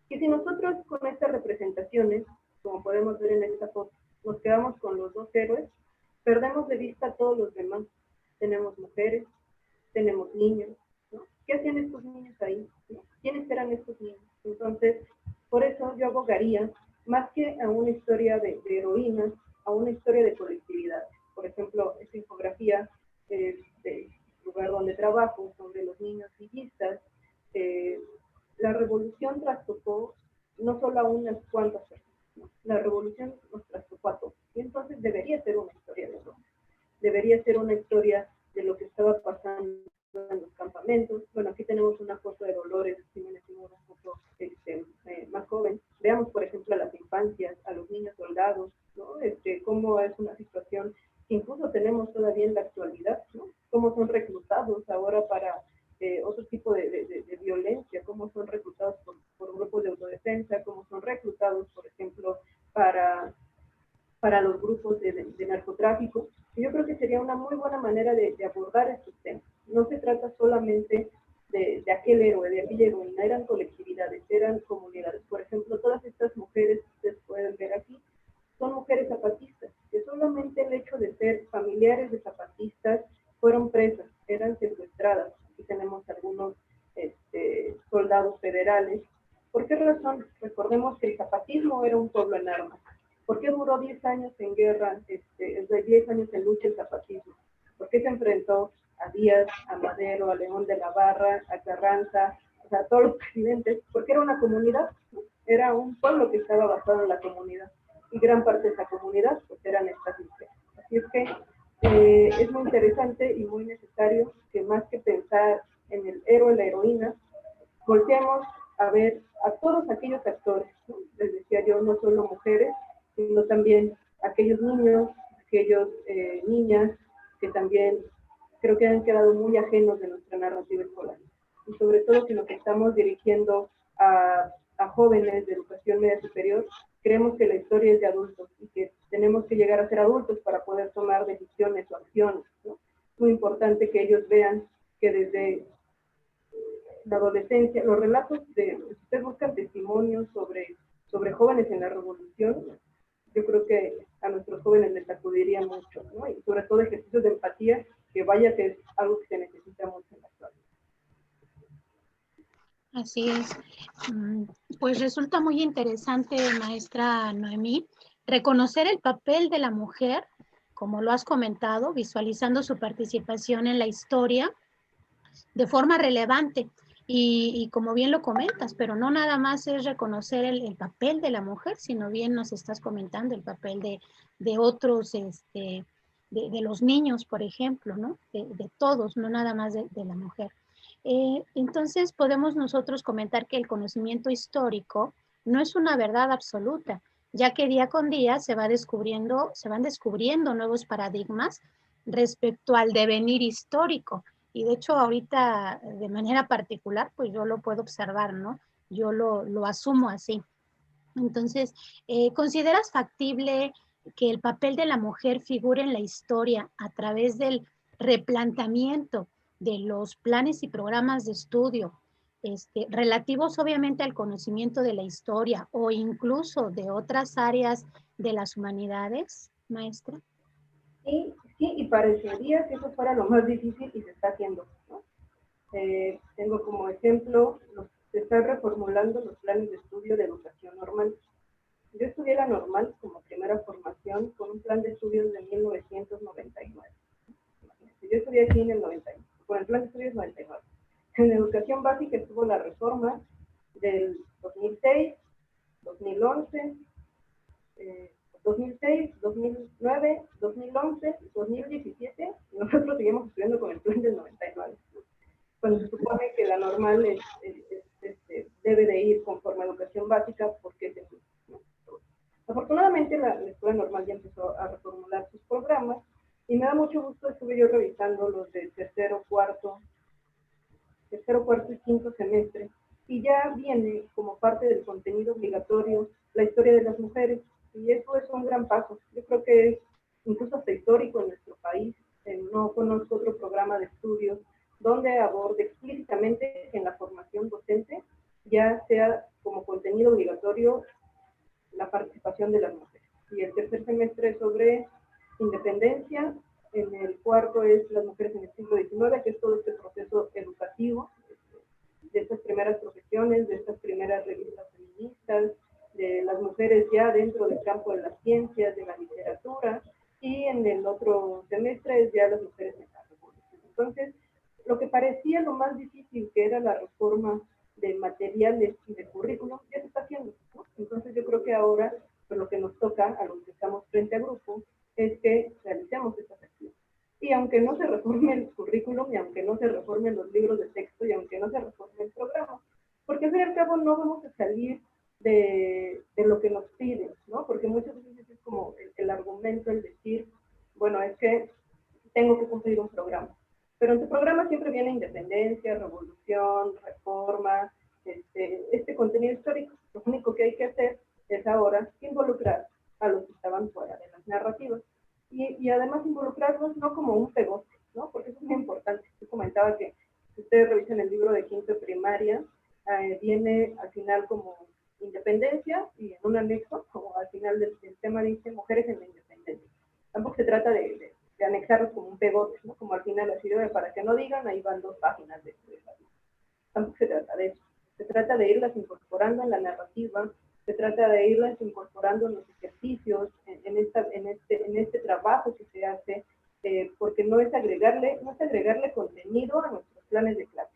Que si nosotros con estas representaciones, como podemos ver en esta foto, nos quedamos con los dos héroes, perdemos de vista a todos los demás. Tenemos mujeres, tenemos niños, ¿no? ¿Qué hacían estos niños ahí? ¿No? ¿Quiénes eran estos niños? Entonces, por eso yo abogaría, más que a una historia de heroínas, a una historia de colectividad. Por ejemplo, esta infografía del lugar donde trabajo, sobre los niños villistas. La revolución trastocó no solo a unas cuantas personas, ¿no? La revolución nos trastocó a todos. Y entonces debería ser una historia de todos. Debería ser una historia de lo que estaba pasando en los campamentos. Bueno, aquí tenemos una foto de Dolores Jiménez y Muro, un poco más joven. Veamos, por ejemplo, a las infancias, a los niños soldados, ¿no? Cómo es una situación que incluso tenemos todavía en la actualidad, ¿no? Cómo son reclutados ahora para otro tipo de violencia, cómo son reclutados por grupos de autodefensa, cómo son reclutados, por ejemplo, para los grupos de narcotráfico. Y yo creo que sería una muy buena manera de abordar estos temas. No se trata solamente de aquel héroe, de aquella heroína, eran colectividades, eran comunidades. Por ejemplo, todas estas mujeres que ustedes pueden ver aquí son mujeres zapatistas, que solamente el hecho de ser familiares de zapatistas fueron presas, eran secuestradas. Aquí tenemos algunos soldados federales. ¿Por qué razón? Recordemos que el zapatismo era un pueblo en armas. ¿Por qué duró 10 años en guerra, 10 años en lucha el zapatismo? ¿Por qué se enfrentó a Díaz, a Madero, a León de la Barra, a Carranza, o sea, a todos los presidentes? Porque era una comunidad, ¿no? Era un pueblo que estaba basado en la comunidad. Y gran parte de esa comunidad, pues eran estas mujeres. Así es que es muy interesante y muy necesario que más que pensar en el héroe, la heroína, volteemos a ver a todos aquellos actores, ¿no? Les decía yo, no solo mujeres, sino también aquellos niños, aquellos niñas que también creo que han quedado muy ajenos de nuestra narrativa escolar. Y sobre todo que lo que estamos dirigiendo a jóvenes de educación media superior, creemos que la historia es de adultos y que tenemos que llegar a ser adultos para poder tomar decisiones o acciones, ¿no? Es muy importante que ellos vean que desde la adolescencia, los relatos de, si ustedes buscan testimonios sobre jóvenes en la revolución, yo creo que a nuestros jóvenes les sacudiría mucho, ¿no? Y sobre todo ejercicios de empatía, que vaya que es algo que se necesita mucho en la actualidad. Así es. Pues resulta muy interesante, maestra Noemí, reconocer el papel de la mujer, como lo has comentado, visualizando su participación en la historia de forma relevante. Y como bien lo comentas, pero no nada más es reconocer el papel de la mujer, sino bien nos estás comentando el papel de otros, de los niños, por ejemplo, ¿no? De todos, no nada más de la mujer. Entonces podemos nosotros comentar que el conocimiento histórico no es una verdad absoluta, ya que día con día se van descubriendo nuevos paradigmas respecto al devenir histórico. Y de hecho ahorita de manera particular, pues yo lo puedo observar, ¿no? Yo lo asumo así. Entonces, ¿consideras factible que el papel de la mujer figure en la historia a través del replanteamiento de los planes y programas de estudio, relativos obviamente al conocimiento de la historia o incluso de otras áreas de las humanidades, maestra? Sí, y parecería que eso fuera lo más difícil y se está haciendo, ¿no? Tengo como ejemplo, se están reformulando los planes de estudio de educación normal. Yo estudié la normal como primera formación con un plan de estudios de 1999. Yo estudié aquí en el 99, con el plan de estudios 99. En educación básica estuvo la reforma del 2006, 2011, 2006, 2009, 2011, 2017, y nosotros seguimos estudiando con el plan del 99. Cuando se supone que la normal debe de ir conforme a educación básica, porque es el, ¿no? Afortunadamente la escuela normal ya empezó a reformular sus programas, y me da mucho gusto, estuve yo revisando los de tercero, cuarto y quinto semestre, y ya viene como parte del contenido obligatorio la historia de las mujeres, y eso es un gran paso. Yo creo que es incluso hasta histórico en nuestro país. No conozco otro programa de estudios donde aborde explícitamente en la formación docente, ya sea como contenido obligatorio, la participación de las mujeres. Y el tercer semestre es sobre independencia, en el cuarto es las mujeres en el siglo XIX, que es todo este proceso educativo de estas primeras profesiones, de estas primeras revistas feministas, de las mujeres ya dentro del campo de las ciencias, de la literatura, y en el otro semestre es ya las mujeres en la revolución. Entonces, lo que parecía lo más difícil, que era la reforma de materiales y de currículum, ya se está haciendo, ¿no? Entonces yo creo que ahora, pues, lo que nos toca a los que estamos frente a grupo es que realicemos estas acciones. Y aunque no se reforme el currículum, y aunque no se reformen los libros de texto, y aunque no se reforme el programa, porque al fin y al cabo no vamos a salir de lo que nos piden, ¿no? Porque muchas veces es como el argumento, el decir, bueno, es que tengo que cumplir un programa. Pero en tu programa siempre viene independencia, revolución, reforma, este contenido histórico. Lo único que hay que hacer es ahora involucrar a los que estaban fuera de las narrativas. Y además involucrarlos no como un pegote, ¿no? Porque eso es muy importante. Yo comentaba que si ustedes revisan el libro de quinto de primaria, viene al final como independencia, y en un anexo, como al final del tema dice mujeres en la independencia. Tampoco se trata de anexarlos como un pegote, ¿no? Como al final así, para que no digan, ahí van 2 páginas de la vida. Tampoco se trata de eso. Se trata de irlas incorporando en la narrativa, se trata de irlas incorporando en los ejercicios, en este trabajo que se hace, porque no es agregarle contenido a nuestros planes de clase.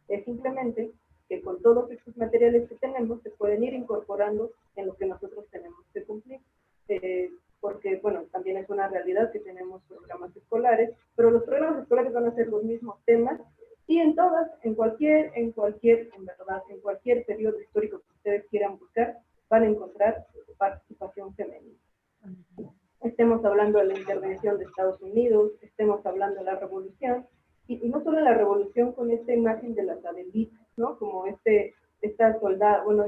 Es simplemente que con todos estos materiales que tenemos se pueden ir incorporando en lo que nosotros tenemos que cumplir. Porque, bueno, también es una realidad que tenemos programas escolares escolares, pero los programas escolares van a ser los mismos temas y en todas, en cualquier periodo histórico que ustedes quieran buscar, van a encontrar participación femenina. Estemos hablando de la intervención de Estados Unidos, estemos hablando de la revolución, y no solo la revolución con esta imagen de las adelitas, ¿no? Como esta soldada, bueno,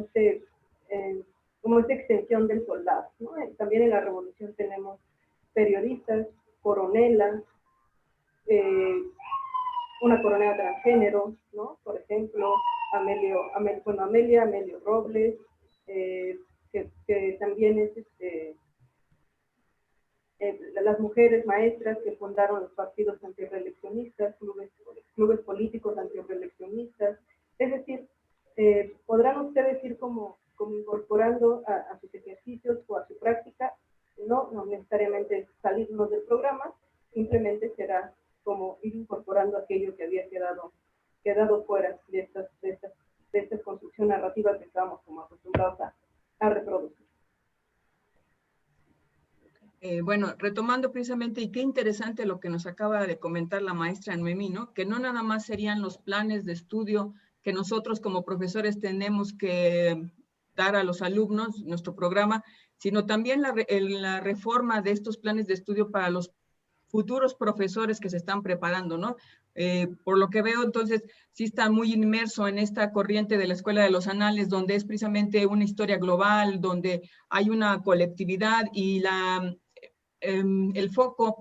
como esta extensión del soldado, ¿no? También en la revolución tenemos periodistas, coronelas, una coronela transgénero, ¿no? Por ejemplo, Amelia Robles, que también es las mujeres maestras que fundaron los partidos antirreeleccionistas, clubes políticos antirreeleccionistas. Es decir, podrán ustedes ir como incorporando a sus ejercicios o a su práctica, no necesariamente salirnos del programa, simplemente será como ir incorporando aquello que había quedado fuera de esta construcción narrativa que estábamos como acostumbrados a reproducir. Bueno, retomando precisamente, y qué interesante lo que nos acaba de comentar la maestra Noemí, ¿no? Que no nada más serían los planes de estudio que nosotros como profesores tenemos que dar a los alumnos, nuestro programa, sino también la reforma de estos planes de estudio para los futuros profesores que se están preparando, ¿no? Por lo que veo, entonces, sí está muy inmerso en esta corriente de la Escuela de los Anales, donde es precisamente una historia global, donde hay una colectividad y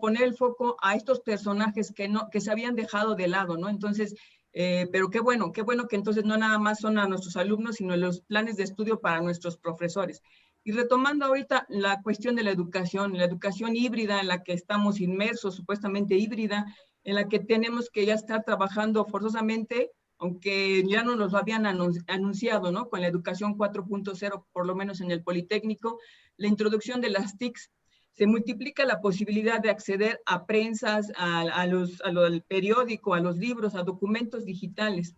poner el foco a estos personajes que se habían dejado de lado, ¿no? Entonces, pero qué bueno que entonces no nada más son a nuestros alumnos, sino los planes de estudio para nuestros profesores. Y retomando ahorita la cuestión de la educación híbrida en la que estamos inmersos, supuestamente híbrida, en la que tenemos que ya estar trabajando forzosamente, aunque ya no nos lo habían anunciado, ¿no? Con la educación 4.0, por lo menos en el Politécnico, la introducción de las TICs. Se multiplica la posibilidad de acceder a prensas, al periódico, a los libros, a documentos digitales.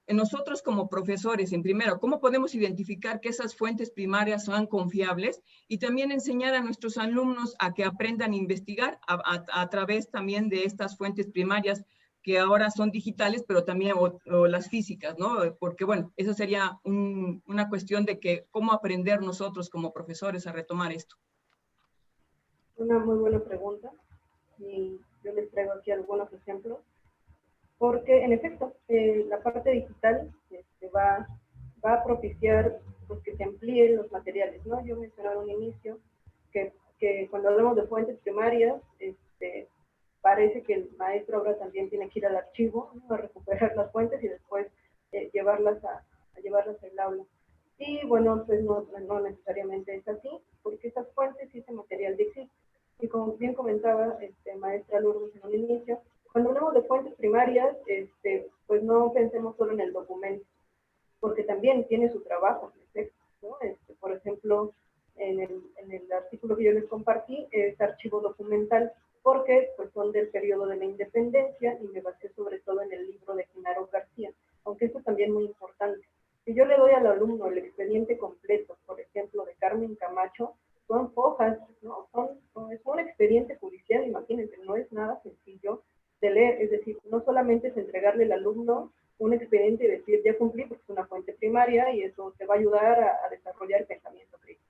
Nosotros como profesores, en primero, ¿cómo podemos identificar que esas fuentes primarias son confiables? Y también enseñar a nuestros alumnos a que aprendan a investigar a través también de estas fuentes primarias que ahora son digitales, pero también o las físicas, ¿no? Porque, bueno, eso sería una cuestión de que cómo aprender nosotros como profesores a retomar esto. Una muy buena pregunta, y yo les traigo aquí algunos ejemplos, porque en efecto, la parte digital va a propiciar pues, que se amplíen los materiales, ¿no? Yo mencionaba en un inicio que cuando hablamos de fuentes primarias, parece que el maestro ahora también tiene que ir al archivo, ¿no? A recuperar las fuentes y después llevarlas al aula. Y bueno, pues no necesariamente es así, porque esas fuentes y ese material ya existe. Y como bien comentaba maestra Lourdes en un inicio, cuando hablamos de fuentes primarias, pues no pensemos solo en el documento, porque también tiene su trabajo, ¿no? Por ejemplo, en el artículo que yo les compartí, es archivo documental, porque pues, son del periodo de la independencia y me basé sobre todo en el libro de Genaro García, aunque esto también es muy importante. Si yo le doy al alumno el expediente completo, por ejemplo, de Carmen Camacho, son hojas, ¿no? Es un expediente judicial, imagínense, no es nada sencillo de leer, es decir, no solamente es entregarle al alumno un expediente y decir, ya cumplí, porque es una fuente primaria y eso te va a ayudar a desarrollar el pensamiento crítico.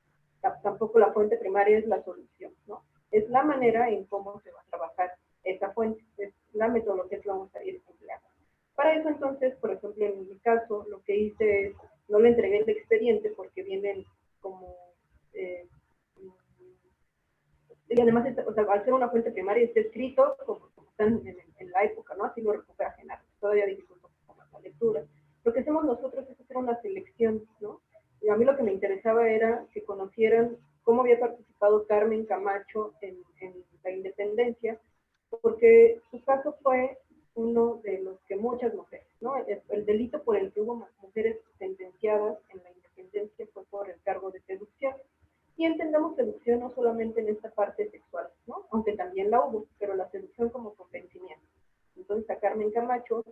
Tampoco la fuente primaria es la solución, ¿no? Es la manera en cómo se va a trabajar esa fuente, es la metodología que vamos a ir empleando. Para eso entonces, por ejemplo, en mi caso, lo que hice es, no le entregué el expediente porque vienen como, y además, o sea, al ser una fuente primaria está escrito como están en la época, ¿no? Así lo recupera Genaro, todavía dificulta un poco más la lectura. Lo que hacemos nosotros es hacer una selección, ¿no? Y a mí lo que me interesaba era que conocieran cómo había participado Carmen Camacho en la independencia, porque su caso fue uno de los que muchas mujeres, ¿no? El delito por el que hubo mujeres sentenciadas en la independencia fue por el cargo de seducción. Y entendemos seducción no solamente en esta parte sexual, ¿no? Aunque también la hubo, pero la seducción como convencimiento. Entonces a Carmen Camacho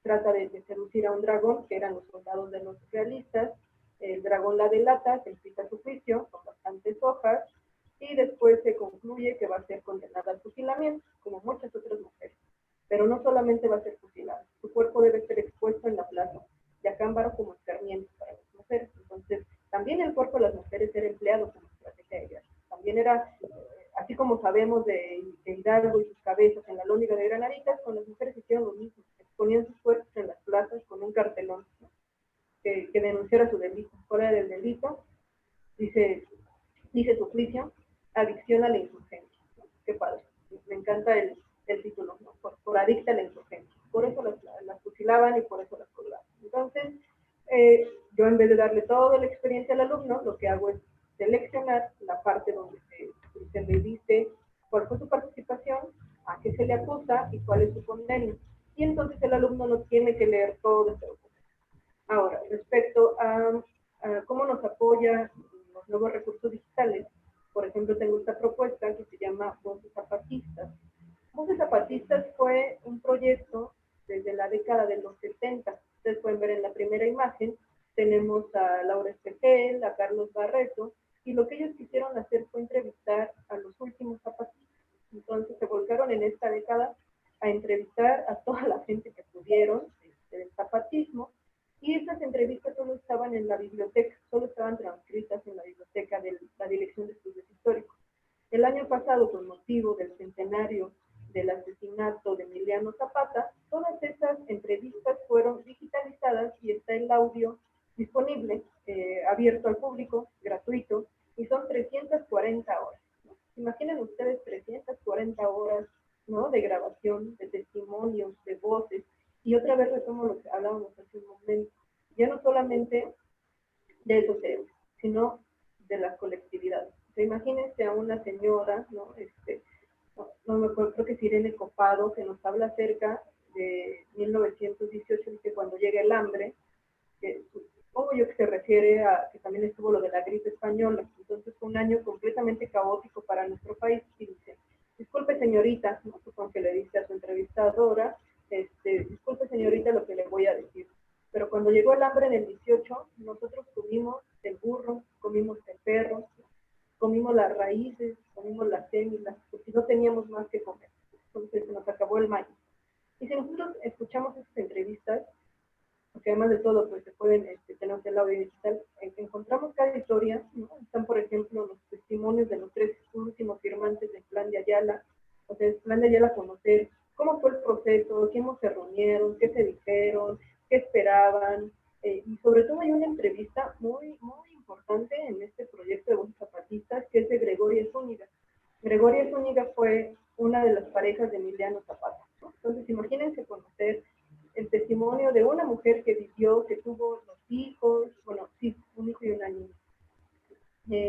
trata de seducir a un dragón, que eran los soldados de los realistas, el dragón la delata, se explica su juicio, con bastantes hojas, y después se concluye que va a ser condenada al fusilamiento, como muchas otras mujeres. Pero no solamente va a ser fusilada, su cuerpo debe ser expuesto en la plaza de Acámbaro como escarmiento para las mujeres. Entonces, también el cuerpo de las mujeres era empleado como estrategia de guerra. También era, así como sabemos de Hidalgo y sus cabezas en la lóndiga de Granaditas, con las mujeres hicieron lo mismo, exponían sus cuerpos en las plazas con un cartelón, ¿no? que denunciara su delito. ¿Cuál era el delito? Dice su juicio, adicción a la insurgencia. ¿No? Qué padre. Me encanta el título, ¿no? Por adicta a la insurgencia. Por eso las fusilaban y por eso las colgaban. Entonces, yo en vez de darle toda la experiencia al alumno, lo que hago es seleccionar la parte donde se le dice cuál fue su participación, a qué se le acusa y cuál es su condena. Y entonces el alumno no tiene que leer todo este documento. Ahora, respecto a cómo nos apoya los nuevos recursos digitales, por ejemplo, tengo esta propuesta que se llama Voces Zapatistas. Voces Zapatistas fue un proyecto desde la década de los 70. Ustedes pueden ver en la primera imagen, tenemos a Laura Espejel, a Carlos Barreto, y lo que ellos quisieron hacer fue entrevistar a los últimos zapatistas. Entonces se volcaron en esta década a entrevistar a toda la gente que pudieron del zapatismo, y estas entrevistas solo estaban en la biblioteca, solo estaban transcritas en la biblioteca de la Dirección de Estudios Históricos. El año pasado, con motivo del centenario del asesinato de Emiliano Zapata, todas esas entrevistas fueron digitalizadas y está el audio disponible, abierto al público, gratuito, y son 340 horas. ¿No? Imaginen ustedes 340 horas, ¿no? De grabación, de testimonios, de voces. Y otra vez retomo lo que hablábamos hace un momento. Ya no solamente de esos héroes, sino de las colectividades. O sea, imagínense a una señora, ¿no? No me acuerdo, creo que es Irene Copado, que nos habla acerca de 1918, dice, cuando llega el hambre, que supongo yo que se refiere a que también estuvo lo de la gripe española. Entonces fue un año completamente caótico para nuestro país. Y dice, disculpe señorita, ¿no? Supongo que le dice a su entrevistadora, disculpe señorita lo que le voy a decir, pero cuando llegó el hambre en el 18, nosotros comimos el burro, comimos el perro, comimos las raíces, comimos las semillas, porque no teníamos más que comer. Entonces se nos acabó el maíz. Y si nosotros escuchamos estas entrevistas, porque además de todo, pues se pueden, tenemos el audio digital, encontramos cada historia, ¿no? Están, por ejemplo, los testimonios de los 3 últimos firmantes del Plan de Ayala, o sea, el Plan de Ayala, conocer cómo fue el proceso, quiénes se reunieron, qué se dijeron, qué esperaban, y sobre todo hay una entrevista muy, muy importante en este proyecto de Voces Zapatistas, que es de Gregoria Zúñiga. Gregoria Zúñiga fue una de las parejas de Emiliano Zapata, ¿no? Entonces, imagínense conocer el testimonio de una mujer que vivió, que tuvo los hijos, bueno, sí, un hijo y una niña,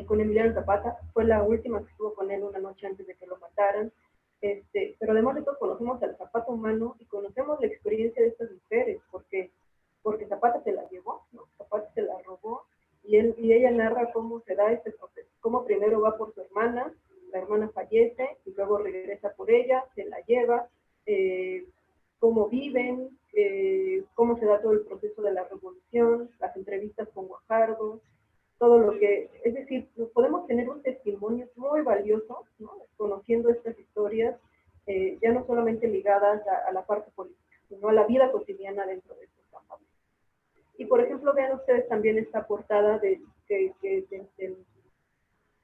con Emiliano Zapata. Fue la última que estuvo con él una noche antes de que lo mataran. Pero además de todo conocemos al Zapata humano y conocemos la experiencia de estas mujeres, porque Zapata se la llevó, ¿no? Zapata se la robó, y ella narra cómo se da este proceso, cómo primero va por su hermana, la hermana fallece, y luego regresa por ella, se la lleva, cómo viven, cómo se da todo el proceso de la revolución, las entrevistas con Guajardo, todo lo que, es decir, podemos tener un testimonio muy valioso, ¿no? Conociendo estas historias, ya no solamente ligadas a la parte política, sino a la vida cotidiana dentro de estos campamentos. Y por ejemplo, vean ustedes también esta portada del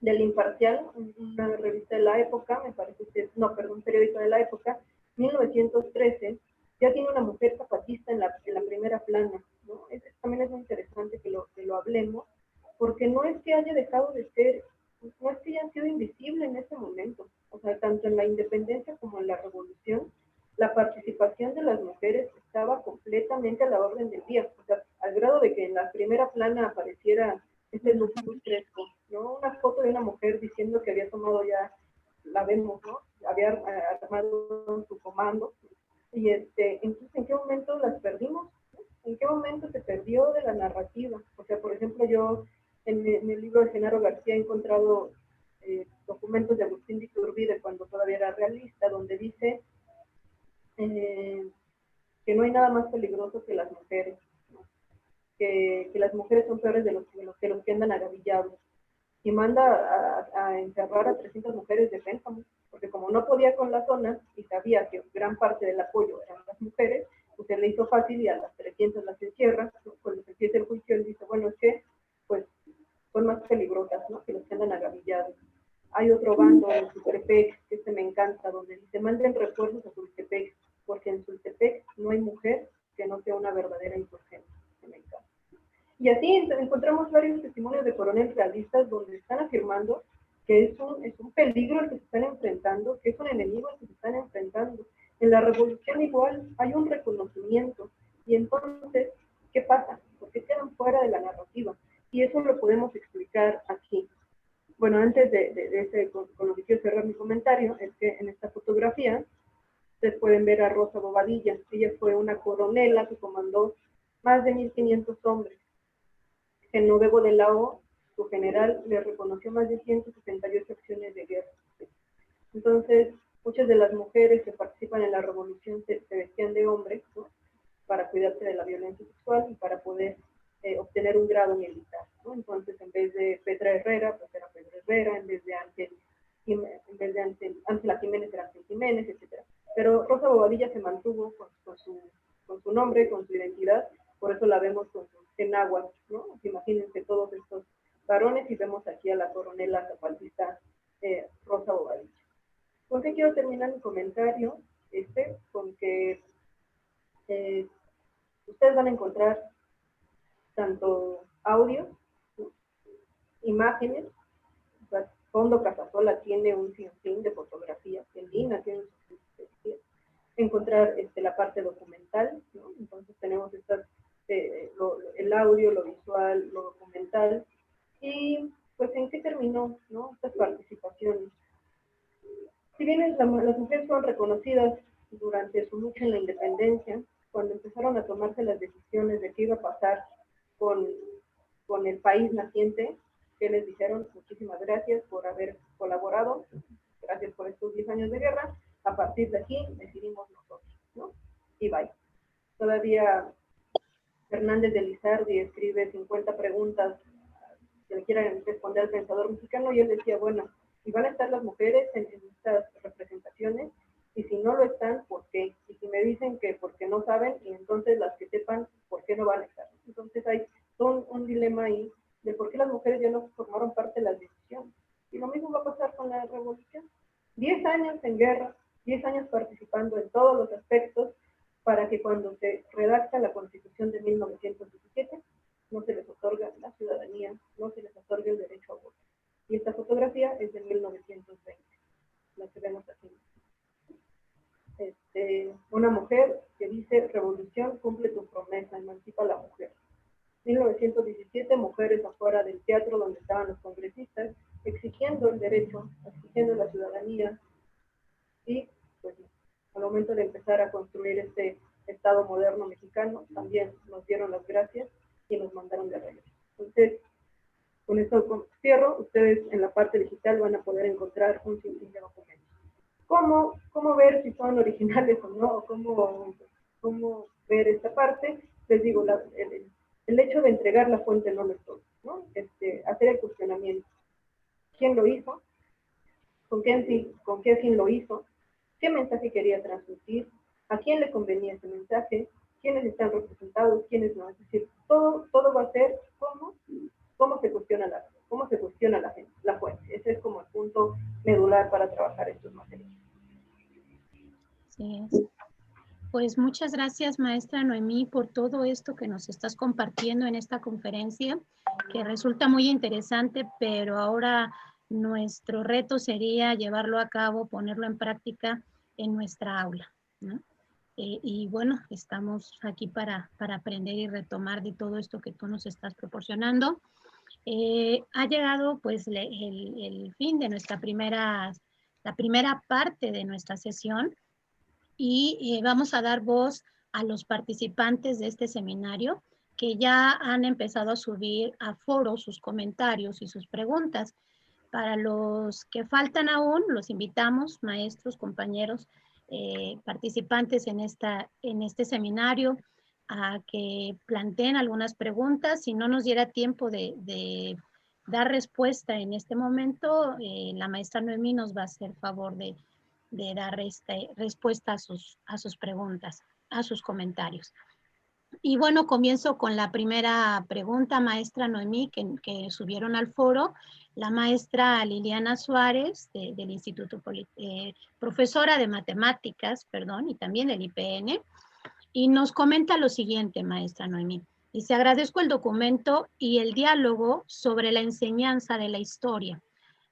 Imparcial, una revista de la época, me parece que es, no, perdón, un periódico de la época, 1913, ya tiene una mujer zapatista en la primera plana, ¿no? También es muy interesante que lo hablemos, porque no es que haya dejado de ser, no es que haya sido invisible en ese momento, o sea, tanto en la independencia como en la revolución, la participación de las mujeres estaba completamente a la orden del día, o sea, al grado de que en la primera plana apareciera este Lupus Crespo, ¿no? Una foto de una mujer diciendo que había tomado ya, la vemos, ¿no? Había armado su comando, y entonces, ¿en qué momento las perdimos? ¿En qué momento se perdió de la narrativa? O sea, por ejemplo, yo en el libro de Genaro García he encontrado documentos de Agustín de Iturbide cuando todavía era realista, donde dice que no hay nada más peligroso que las mujeres, ¿no? Que las mujeres son peores de los que andan agavillados. Y manda a encerrar a 300 mujeres de Pénjamo, porque como no podía con la zona y sabía que gran parte del apoyo eran las mujeres, pues se le hizo fácil y a las 300 las encierra. Cuando se empieza el juicio, él dice, bueno, es que pues son más peligrosas, ¿no?, que los que andan agavillados. Hay otro bando en Sultepec, que este me encanta, donde dice, manden refuerzos a Sultepec, porque en Sultepec no hay mujer que no sea una verdadera insurgente. Que me encanta. Y así encontramos varios testimonios de coroneles realistas donde están afirmando que es un peligro al que se están enfrentando, que es un enemigo al que se están enfrentando. En la revolución igual hay un reconocimiento. Y entonces, ¿qué pasa? ¿Por qué quedan fuera de la narrativa? Y eso lo podemos explicar aquí. Bueno, antes de con lo que quiero cerrar mi comentario, es que en esta fotografía ustedes pueden ver a Rosa Bobadilla. Ella fue una coronela que comandó más de 1,500 hombres. Genoveva de la O, su general, le reconoció más de 168 acciones de guerra. Entonces, muchas de las mujeres que participan en la revolución se vestían de hombres, ¿no?, para cuidarse de la violencia sexual y para poder obtener un grado militar, ¿no? Entonces, en vez de Petra Herrera, pues era Pedro Herrera, en vez de Ángela Jiménez era Ángel Jiménez, etc. Pero Rosa Bobadilla se mantuvo con su nombre, con su identidad, por eso la vemos con su enáhuatl, ¿no? Imagínense todos estos varones y vemos aquí a la coronela zapatista Rosa Bobadilla. ¿Con qué quiero terminar mi comentario? Con que ustedes van a encontrar tanto audio, imágenes. O sea, Fondo Casasola tiene un sinfín de fotografías, el INA tiene un sinfín de fotografías. Encontrar la parte documental, ¿no? Entonces tenemos el audio, lo visual, lo documental. Y pues en qué terminó, ¿no?, estas participaciones. Si bien las mujeres fueron reconocidas durante su lucha en la independencia, cuando empezaron a tomarse las decisiones de qué iba a pasar con el país naciente, que les dijeron, muchísimas gracias por haber colaborado, gracias por estos 10 años de guerra, a partir de aquí decidimos nosotros, ¿no? Y bye. Todavía Fernández de Lizardi escribe 50 preguntas que le quieran responder al pensador mexicano, y él decía, bueno, si van a estar las mujeres en estas representaciones, y si no lo están, ¿por qué? Y si me dicen que porque no saben, y entonces las que sepan, ¿por qué no van a estar? Entonces hay todo un dilema ahí de por qué las mujeres ya no formaron parte de las decisiones. Y lo mismo va a pasar con la revolución. 10 años en guerra, 10 años participando en todos los aspectos, para que cuando se redacta la Constitución de 1917, no se les otorga la ciudadanía, no se les otorga el derecho a voto. Y esta fotografía es de 1920, la que vemos aquí. Una mujer que dice, revolución, cumple tu promesa, emancipa a la mujer. 1917, mujeres afuera del teatro donde estaban los congresistas, exigiendo el derecho, exigiendo la ciudadanía, y pues al momento de empezar a construir este Estado moderno mexicano, también nos dieron las gracias y nos mandaron de regreso. Entonces, con esto cierro. Ustedes en la parte digital van a poder encontrar un sinfín de documentos. ¿Cómo ver si son originales o no? ¿Cómo ver esta parte? Les digo, el hecho de entregar la fuente no lo es todo, ¿no? Hacer el cuestionamiento. ¿Quién lo hizo? ¿Con qué fin lo hizo? ¿Qué mensaje quería transmitir? ¿A quién le convenía ese mensaje? ¿Quiénes están representados? ¿Quiénes no? Es decir, todo va a ser cómo se cuestiona la fuente. Ese es como el punto medular para trabajar estos materiales. Sí es. Pues muchas gracias, maestra Noemí, por todo esto que nos estás compartiendo en esta conferencia, que resulta muy interesante, pero ahora nuestro reto sería llevarlo a cabo, ponerlo en práctica en nuestra aula, ¿no? Y bueno, estamos aquí para aprender y retomar de todo esto que tú nos estás proporcionando. Ha llegado pues el fin de la primera parte de nuestra sesión, y vamos a dar voz a los participantes de este seminario que ya han empezado a subir a foro sus comentarios y sus preguntas. Para los que faltan aún, los invitamos, maestros, compañeros, participantes en este seminario, a que planteen algunas preguntas. Si no nos diera tiempo de dar respuesta en este momento, la maestra Noemí nos va a hacer favor de dar respuesta a sus preguntas, a sus comentarios. Y bueno, comienzo con la primera pregunta, maestra Noemí, que subieron al foro. La maestra Liliana Suárez, del Instituto, profesora de matemáticas, perdón, y también del IPN, y nos comenta lo siguiente, maestra Noemí. Dice, agradezco el documento y el diálogo sobre la enseñanza de la historia.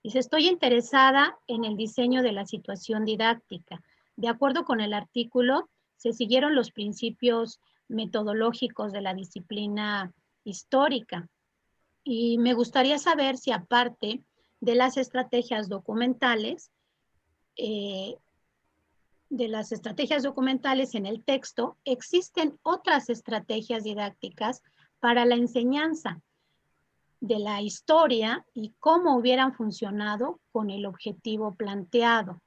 Dice, estoy interesada en el diseño de la situación didáctica. De acuerdo con el artículo, se siguieron los principios metodológicos de la disciplina histórica. Y me gustaría saber si aparte de las estrategias documentales, en el texto, existen otras estrategias didácticas para la enseñanza de la historia y cómo hubieran funcionado con el objetivo planteado.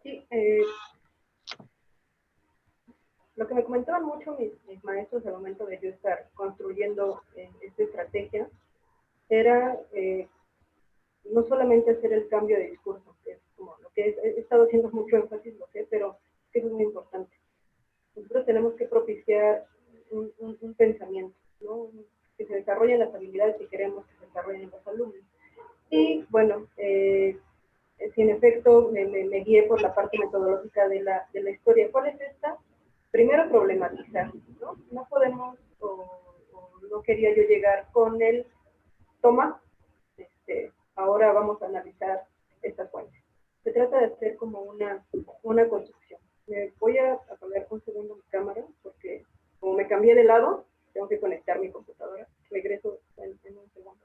Sí, lo que me comentaban mucho mis maestros al momento de yo estar construyendo esta estrategia era no solamente hacer el cambio de discurso, que es como lo que he estado haciendo mucho énfasis, lo sé, pero eso es muy importante. Nosotros tenemos que propiciar un pensamiento, ¿no? Que se desarrollen las habilidades que queremos que se desarrollen en los alumnos. Y bueno, si en efecto me guié por la parte metodológica de la historia. ¿Cuál es esta? Primero, problematizar, ¿no? No podemos, o no quería yo llegar con el toma, ahora vamos a analizar esta fuente. Se trata de hacer como una construcción. Voy a poner un segundo mi cámara, porque como me cambié de lado, tengo que conectar mi computadora. Regreso en un segundo.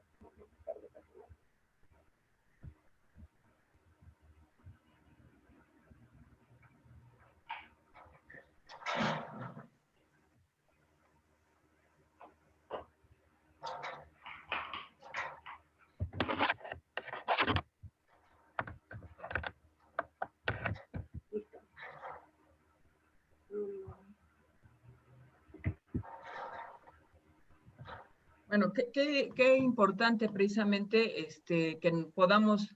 Listo. Bueno, qué importante precisamente que podamos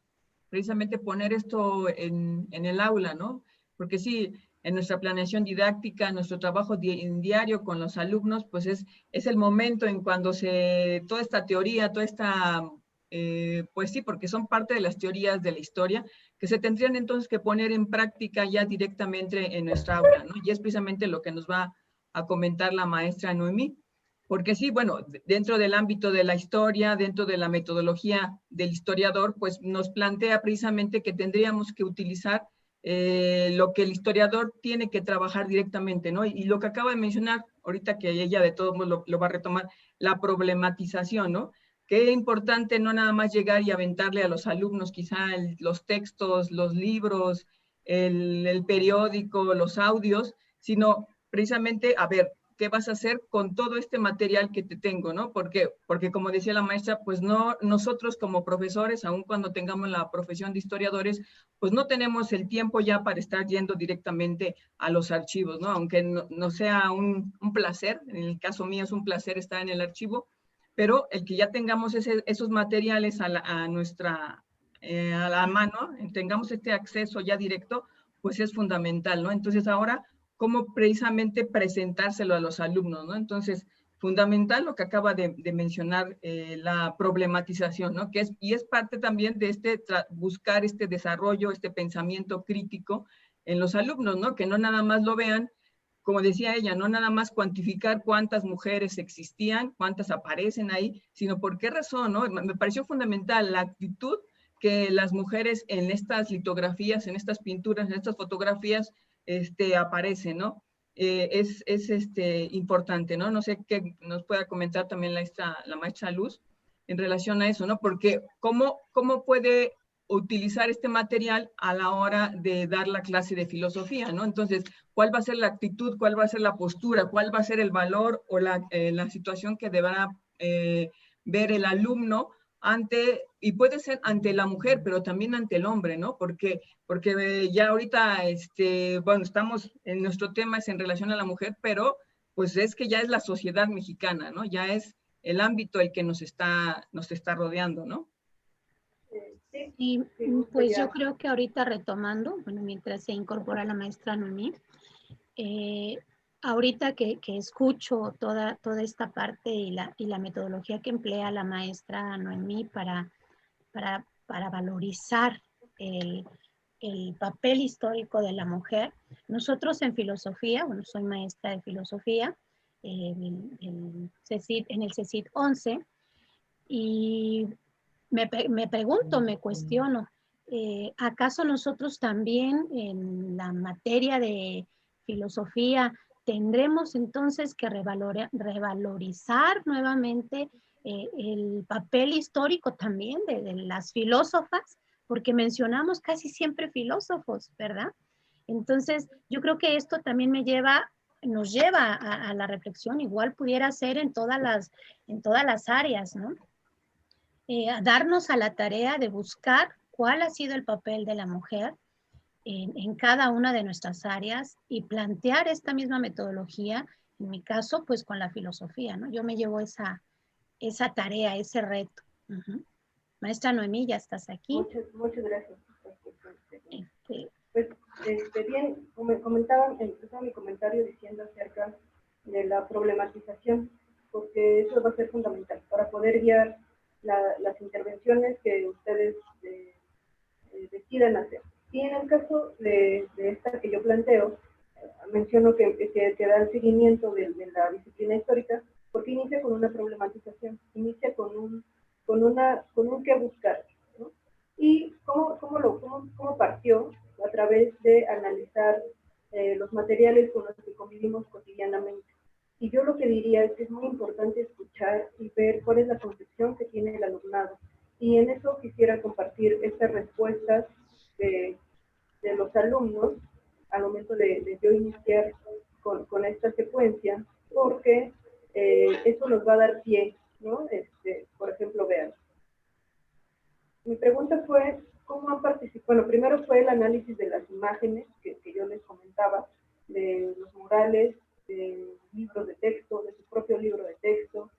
precisamente poner esto en el aula, ¿no? Porque sí, en nuestra planeación didáctica, nuestro trabajo en diario con los alumnos, pues es el momento en cuando toda esta teoría, toda esta, pues sí, porque son parte de las teorías de la historia, que se tendrían entonces que poner en práctica ya directamente en nuestra aula, ¿no? Y es precisamente lo que nos va a comentar la maestra Noemí. Porque sí, bueno, dentro del ámbito de la historia, dentro de la metodología del historiador, pues nos plantea precisamente que tendríamos que utilizar lo que el historiador tiene que trabajar directamente, ¿no? Y lo que acaba de mencionar, ahorita que ella de todos modos lo va a retomar, la problematización, ¿no? Qué importante no nada más llegar y aventarle a los alumnos quizá los textos, los libros, el periódico, los audios, sino precisamente, a ver, ¿qué vas a hacer con todo este material que te tengo, no? Porque como decía la maestra, pues no, nosotros como profesores, aun cuando tengamos la profesión de historiadores, pues no tenemos el tiempo ya para estar yendo directamente a los archivos, ¿no? Aunque no sea un placer, en el caso mío es un placer estar en el archivo, pero el que ya tengamos esos materiales a la mano, tengamos este acceso ya directo, pues es fundamental, ¿no? Entonces ahora, cómo precisamente presentárselo a los alumnos, ¿no? Entonces, fundamental lo que acaba de mencionar, la problematización, ¿no? Y es parte también de buscar este desarrollo, este pensamiento crítico en los alumnos, ¿no? Que no nada más lo vean, como decía ella, no nada más cuantificar cuántas mujeres existían, cuántas aparecen ahí, sino por qué razón, ¿no? Me pareció fundamental la actitud que las mujeres en estas litografías, en estas pinturas, en estas fotografías, aparece, ¿no? Es importante, ¿no? No sé qué nos pueda comentar también la maestra Luz en relación a eso, ¿no? Porque ¿cómo puede utilizar este material a la hora de dar la clase de filosofía, ¿no? Entonces, ¿cuál va a ser la actitud, cuál va a ser la postura, cuál va a ser el valor o la situación que deberá ver el alumno y puede ser ante la mujer, pero también ante el hombre, ¿no? Porque ya ahorita, bueno, estamos, en nuestro tema es en relación a la mujer, pero pues es que ya es la sociedad mexicana, ¿no? Ya es el ámbito el que nos está rodeando, ¿no? Sí, Y sí, pues sería- yo creo que ahorita retomando, bueno, mientras se incorpora la maestra Noemí, ahorita que escucho toda esta parte y la metodología que emplea la maestra Noemí para valorizar el papel histórico de la mujer, nosotros en filosofía, bueno, soy maestra de filosofía en el CECIT 11, y me pregunto, me cuestiono, ¿acaso nosotros también en la materia de filosofía tendremos entonces que revalorizar nuevamente el papel histórico también de las filósofas? Porque mencionamos casi siempre filósofos, ¿verdad? Entonces, yo creo que esto también nos lleva a la reflexión, igual pudiera ser en todas las áreas, ¿no? A darnos a la tarea de buscar cuál ha sido el papel de la mujer en cada una de nuestras áreas y plantear esta misma metodología, en mi caso, pues con la filosofía, ¿no? Yo me llevo esa tarea, ese reto. Uh-huh. Maestra Noemí, ya estás aquí. muchas gracias. Este, Pues, bien, empezaba mi comentario diciendo acerca de la problematización, porque eso va a ser fundamental para poder guiar las intervenciones que ustedes decidan hacer. Y en el caso de esta que yo planteo, menciono que da el seguimiento de la disciplina histórica, porque inicia con una problematización, inicia con un qué buscar, ¿no? Y cómo partió a través de analizar los materiales con los que convivimos cotidianamente. Y yo lo que diría es que es muy importante escuchar y ver cuál es la concepción que tiene el alumnado. Y en eso quisiera compartir estas respuestas de los alumnos al momento de yo iniciar con esta secuencia, porque eso nos va a dar pie, ¿no? Por ejemplo, vean. Mi pregunta fue, ¿cómo han participado? Bueno, primero fue el análisis de las imágenes que yo les comentaba, de los murales, de libros de texto, de su propio libro de texto,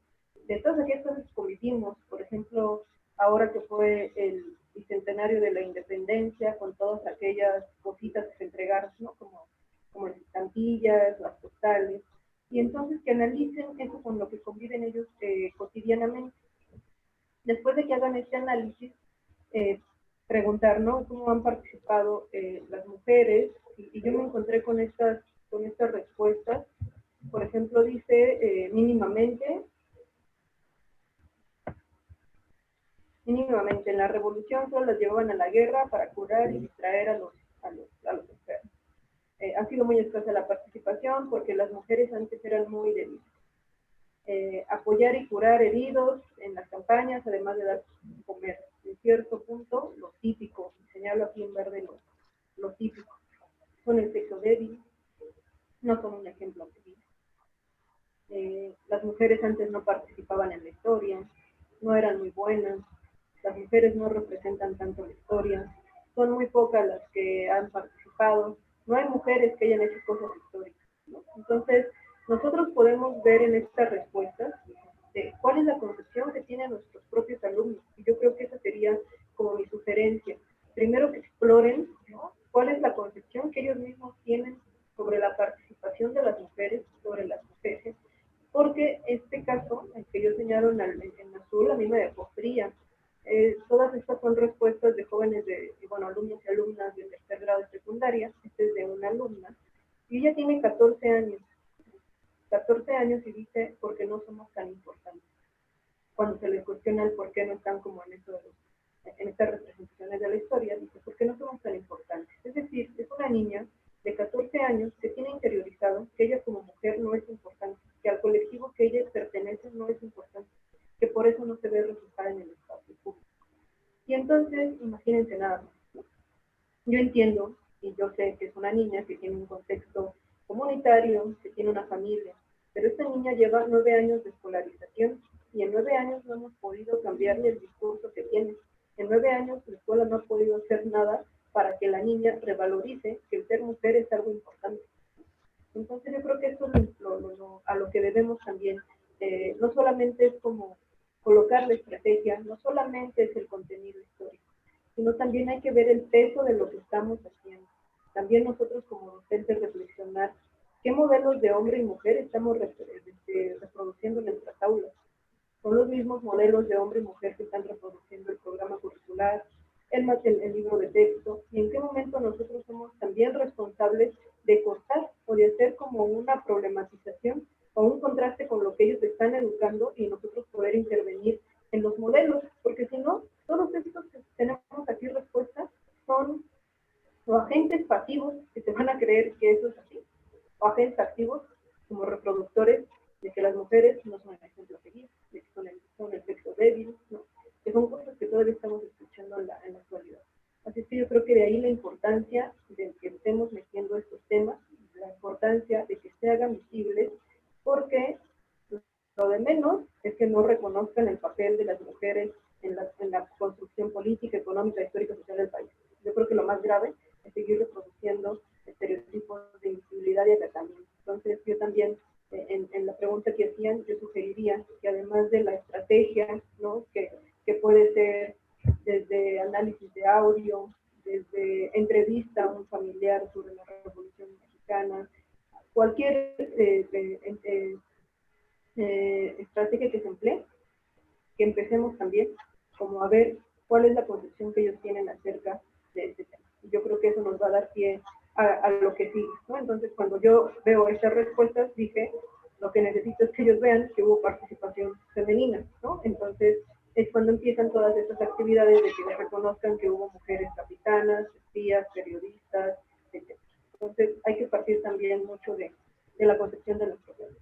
de todas aquellas cosas que convivimos, por ejemplo, ahora que fue el bicentenario de la independencia, con todas aquellas cositas que se entregaron, ¿no? Como las estampillas, las postales, y entonces que analicen eso con lo que conviven ellos cotidianamente. Después de que hagan este análisis, preguntar, ¿no? ¿Cómo han participado las mujeres? Y yo me encontré con estas respuestas. Por ejemplo, dice mínimamente, en la revolución solo las llevaban a la guerra para curar y distraer a los enfermos. Ha sido muy escasa la participación porque las mujeres antes eran muy débiles. Apoyar y curar heridos en las campañas, además de dar comer. En cierto punto, lo típico, señalo aquí en verde lo típico, son el sexo débil, no son un ejemplo a seguir. Las mujeres antes no participaban en la historia, no eran muy buenas, las mujeres no representan tanto la historia, son muy pocas las que han participado, no hay mujeres que hayan hecho cosas históricas, ¿no? Entonces, nosotros podemos ver en estas respuestas cuál es la concepción que tienen nuestros propios alumnos. Y yo creo que esa sería como mi sugerencia. Primero que exploren, ¿no? Cuál es la concepción que ellos mismos tienen sobre la participación de las mujeres, sobre las mujeres, porque este caso, el que yo señalo en azul, a mí me dejó fría. Todas estas son respuestas de jóvenes, alumnos y alumnas de tercer grado de secundaria. Este es de una alumna, y ella tiene 14 años. 14 años y dice, ¿por qué no somos tan importantes? Cuando se les cuestiona el por qué no están como en estas representaciones de la historia, dice, ¿por qué no somos tan importantes? Es decir, es una niña de 14 años que tiene interiorizado que ella como mujer no es importante, que al colectivo que ella pertenece no es importante, que por eso no se ve reflejada en el espacio público. Y entonces, imagínense nada más, ¿no? Yo entiendo y yo sé que es una niña que tiene un contexto comunitario, que tiene una familia, pero esta niña lleva 9 años de escolarización y en 9 años no hemos podido cambiarle el discurso que tiene. En 9 años la escuela no ha podido hacer nada para que la niña revalorice que el ser mujer es algo importante. Entonces yo creo que esto es a lo que debemos también no solamente es como colocar la estrategia, no solamente es el contenido histórico, sino también hay que ver el peso de lo que estamos haciendo. También nosotros como docentes reflexionar qué modelos de hombre y mujer estamos reproduciendo en nuestras aulas. Son los mismos modelos de hombre y mujer que están reproduciendo el programa curricular, el libro de texto, y en qué momento nosotros somos también responsables de cortar o de hacer como una problematización o un contraste con lo que ellos están educando y nosotros poder intervenir en los modelos, porque si no, todos estos que tenemos aquí respuestas son o agentes pasivos que se van a creer que eso es así, o agentes activos como reproductores de que las mujeres no son el ejemplo a seguir, de que son el sexo débil, ¿no? Que son cosas que todavía estamos escuchando en la actualidad. Así es que yo creo que de ahí la importancia de que estemos metiendo estos temas, la importancia de que se hagan visibles, porque lo de menos es que no reconozcan el papel de las mujeres en la construcción política, económica, histórica, social del país. Yo creo que lo más grave es seguir reproduciendo estereotipos de invisibilidad y acatamiento. Entonces, yo también, en la pregunta que hacían, yo sugeriría que además de la estrategia, ¿no? que puede ser desde análisis de audio, desde entrevista a un familiar sobre la Revolución Mexicana, cualquier estrategia que se emplee, que empecemos también como a ver cuál es la concepción que ellos tienen acerca de este tema. Y yo creo que eso nos va a dar pie a lo que sigue, ¿no? Entonces, cuando yo veo estas respuestas, dije, lo que necesito es que ellos vean que hubo participación femenina, ¿no? Entonces, es cuando empiezan todas estas actividades de que reconozcan que hubo mujeres capitanas, espías, periodistas, etc. Entonces, hay que partir también mucho de la concepción de los problemas.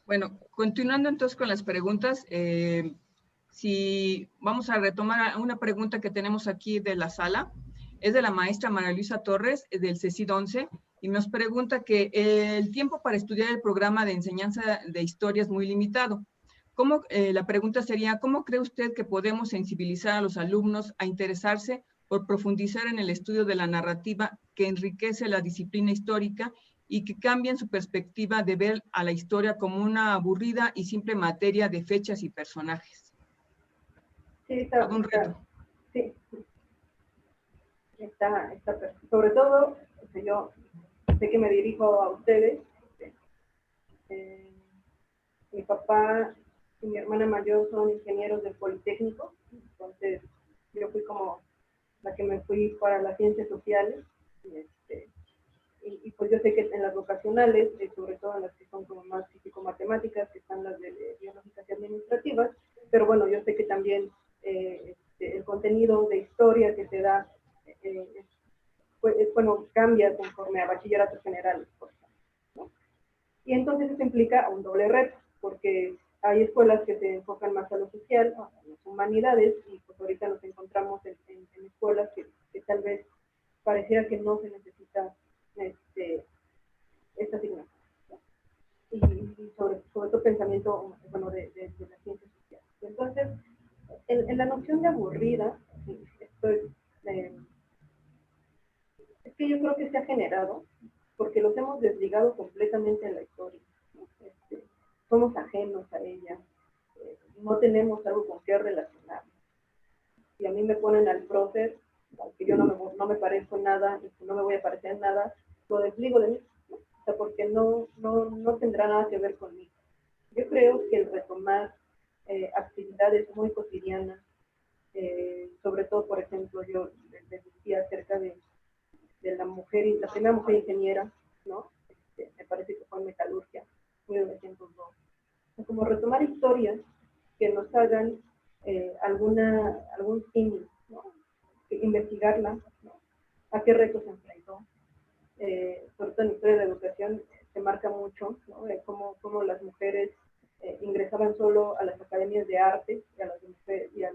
Bueno, continuando entonces con las preguntas, si vamos a retomar una pregunta que tenemos aquí de la sala, es de la maestra María Luisa Torres, del CECID 11, y nos pregunta que el tiempo para estudiar el programa de enseñanza de historia es muy limitado. La pregunta sería, ¿cómo cree usted que podemos sensibilizar a los alumnos a interesarse por profundizar en el estudio de la narrativa que enriquece la disciplina histórica y que cambien su perspectiva de ver a la historia como una aburrida y simple materia de fechas y personajes? Sí, Todo un reto. Sí, está sobre todo, yo sé que me dirijo a ustedes, mi papá y mi hermana mayor son ingenieros del Politécnico, entonces yo fui como la que me fui para las ciencias sociales, y pues yo sé que en las vocacionales, sobre todo en las que son como más físico-matemáticas, que están las de biológicas y administrativas, pero bueno, yo sé que también el contenido de historia que se da, pues, bueno, cambia conforme a bachilleratos generales, por ejemplo, ¿no? Y entonces eso implica un doble reto, porque hay escuelas que se enfocan más a lo social, a las humanidades, y pues ahorita nos encontramos en escuelas que tal vez pareciera que no se necesita esta asignación, ¿no? Y sobre todo pensamiento, bueno, de las ciencias sociales. Entonces, en la noción de aburrida, esto es que yo creo que se ha generado porque los hemos desligado completamente de la historia, ¿no? Somos ajenos a ella, no tenemos algo con qué relacionar. Si a mí me ponen al prócer, aunque yo no me parezco en nada y que no me voy a parecer en nada, lo desligo de mí, ¿no? O sea, porque no tendrá nada que ver conmigo. Yo creo que el retomar actividades muy cotidianas, sobre todo, por ejemplo, yo les decía acerca de la mujer, la primera mujer ingeniera, ¿no? Me parece que fue en metalurgia, 1902. O sea, como retomar historias que nos hagan algún símil, ¿no? Investigarla, ¿no? A qué retos se enfrentó. Sobre todo en historia de la educación se marca mucho, ¿no? Cómo las mujeres ingresaban solo a las academias de arte y a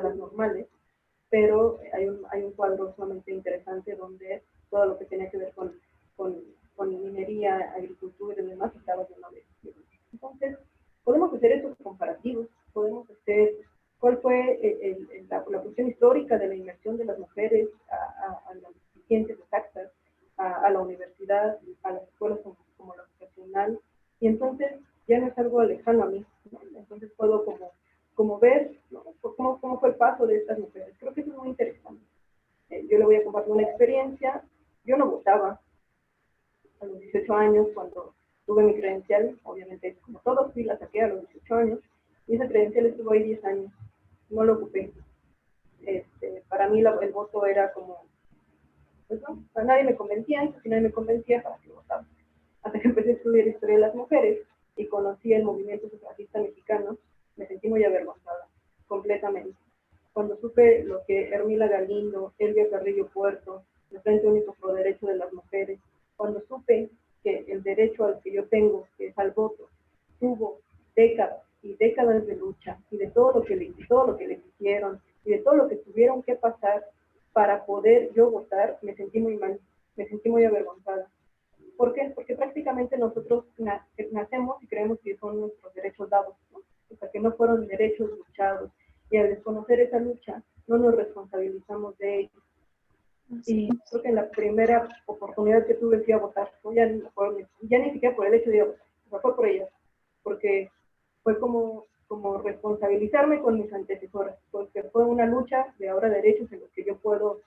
las normales, pero hay un cuadro sumamente interesante donde todo lo que tiene que ver con minería, agricultura y demás estaba lleno de. Entonces, podemos hacer esos comparativos, podemos hacer cuál fue la cuestión histórica de la inmersión de las mujeres a las ciencias exactas, a la universidad, a las escuelas como la vocacional, ya no es algo lejano a mí, ¿no? Entonces puedo como ver, ¿no? cómo fue el paso de estas mujeres. Creo que eso es muy interesante. Yo le voy a compartir una experiencia. Yo no votaba a los 18 años cuando tuve mi credencial, obviamente como todos, sí la saqué a los 18 años, y esa credencial estuvo ahí 10 años, no lo ocupé. Para mí el voto era como, pues no, a nadie me convencía, y si nadie me convencía, ¿para qué votaba? Hasta que empecé a estudiar historia de las mujeres y conocí el movimiento sufragista mexicano, me sentí muy avergonzada, completamente. Cuando supe lo que Hermila Galindo, Elvia Carrillo Puerto, el Frente Único por Derecho de las Mujeres, cuando supe que el derecho al que yo tengo, que es al voto, tuvo décadas y décadas de lucha y de todo lo que le hicieron y de todo lo que tuvieron que pasar para poder yo votar, me sentí muy mal, me sentí muy avergonzada. ¿Por qué? Porque prácticamente nosotros nacemos y creemos que son nuestros derechos dados, ¿no? O sea, que no fueron derechos luchados. Y al desconocer esa lucha, no nos responsabilizamos de ellos. Y creo que en la primera oportunidad que tuve fui a votar, ¿no? Ya ni siquiera por el hecho de ir a votar, o sea, fue por ellas, porque fue como responsabilizarme con mis antecesoras, porque fue una lucha de ahora derechos en los que yo puedo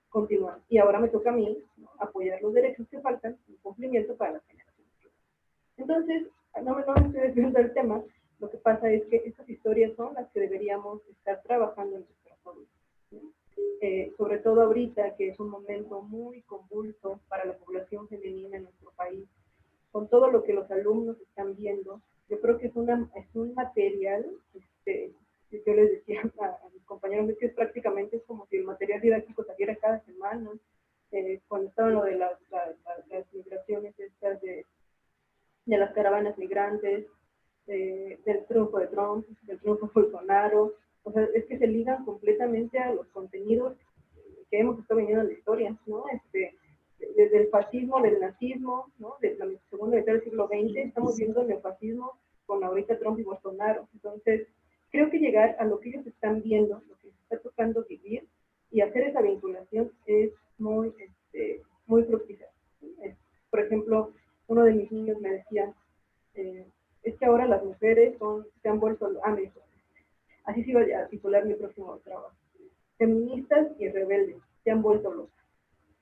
continuar. Y ahora me toca a mí, ¿no?, apoyar los derechos que faltan, el cumplimiento para las generaciones. Entonces, no me estoy desviando del tema, lo que pasa es que estas historias son las que deberíamos estar trabajando en nuestra salud, ¿no? Sobre todo ahorita, que es un momento muy convulso para la población femenina en nuestro país, con todo lo que los alumnos están viendo, yo creo que es un material, yo les decía a mis compañeros, es que prácticamente es como si el material didáctico saliera cada semana. Cuando estaban lo de las migraciones estas de las caravanas migrantes, del triunfo de Trump, del triunfo de Bolsonaro, o sea, es que se ligan completamente a los contenidos que hemos estado viendo en la historia, ¿no? Desde el fascismo, del nazismo, ¿no? Desde la segunda mitad del siglo XX, estamos viendo el neofascismo con ahorita Trump y Bolsonaro. Entonces, creo que llegar a lo que ellos están viendo, lo que les está tocando vivir, y hacer esa vinculación es muy fructífero. Por ejemplo, uno de mis niños me decía, es que ahora las mujeres se han vuelto, me dijo, así se iba a titular mi próximo trabajo, feministas y rebeldes, se han vuelto locas.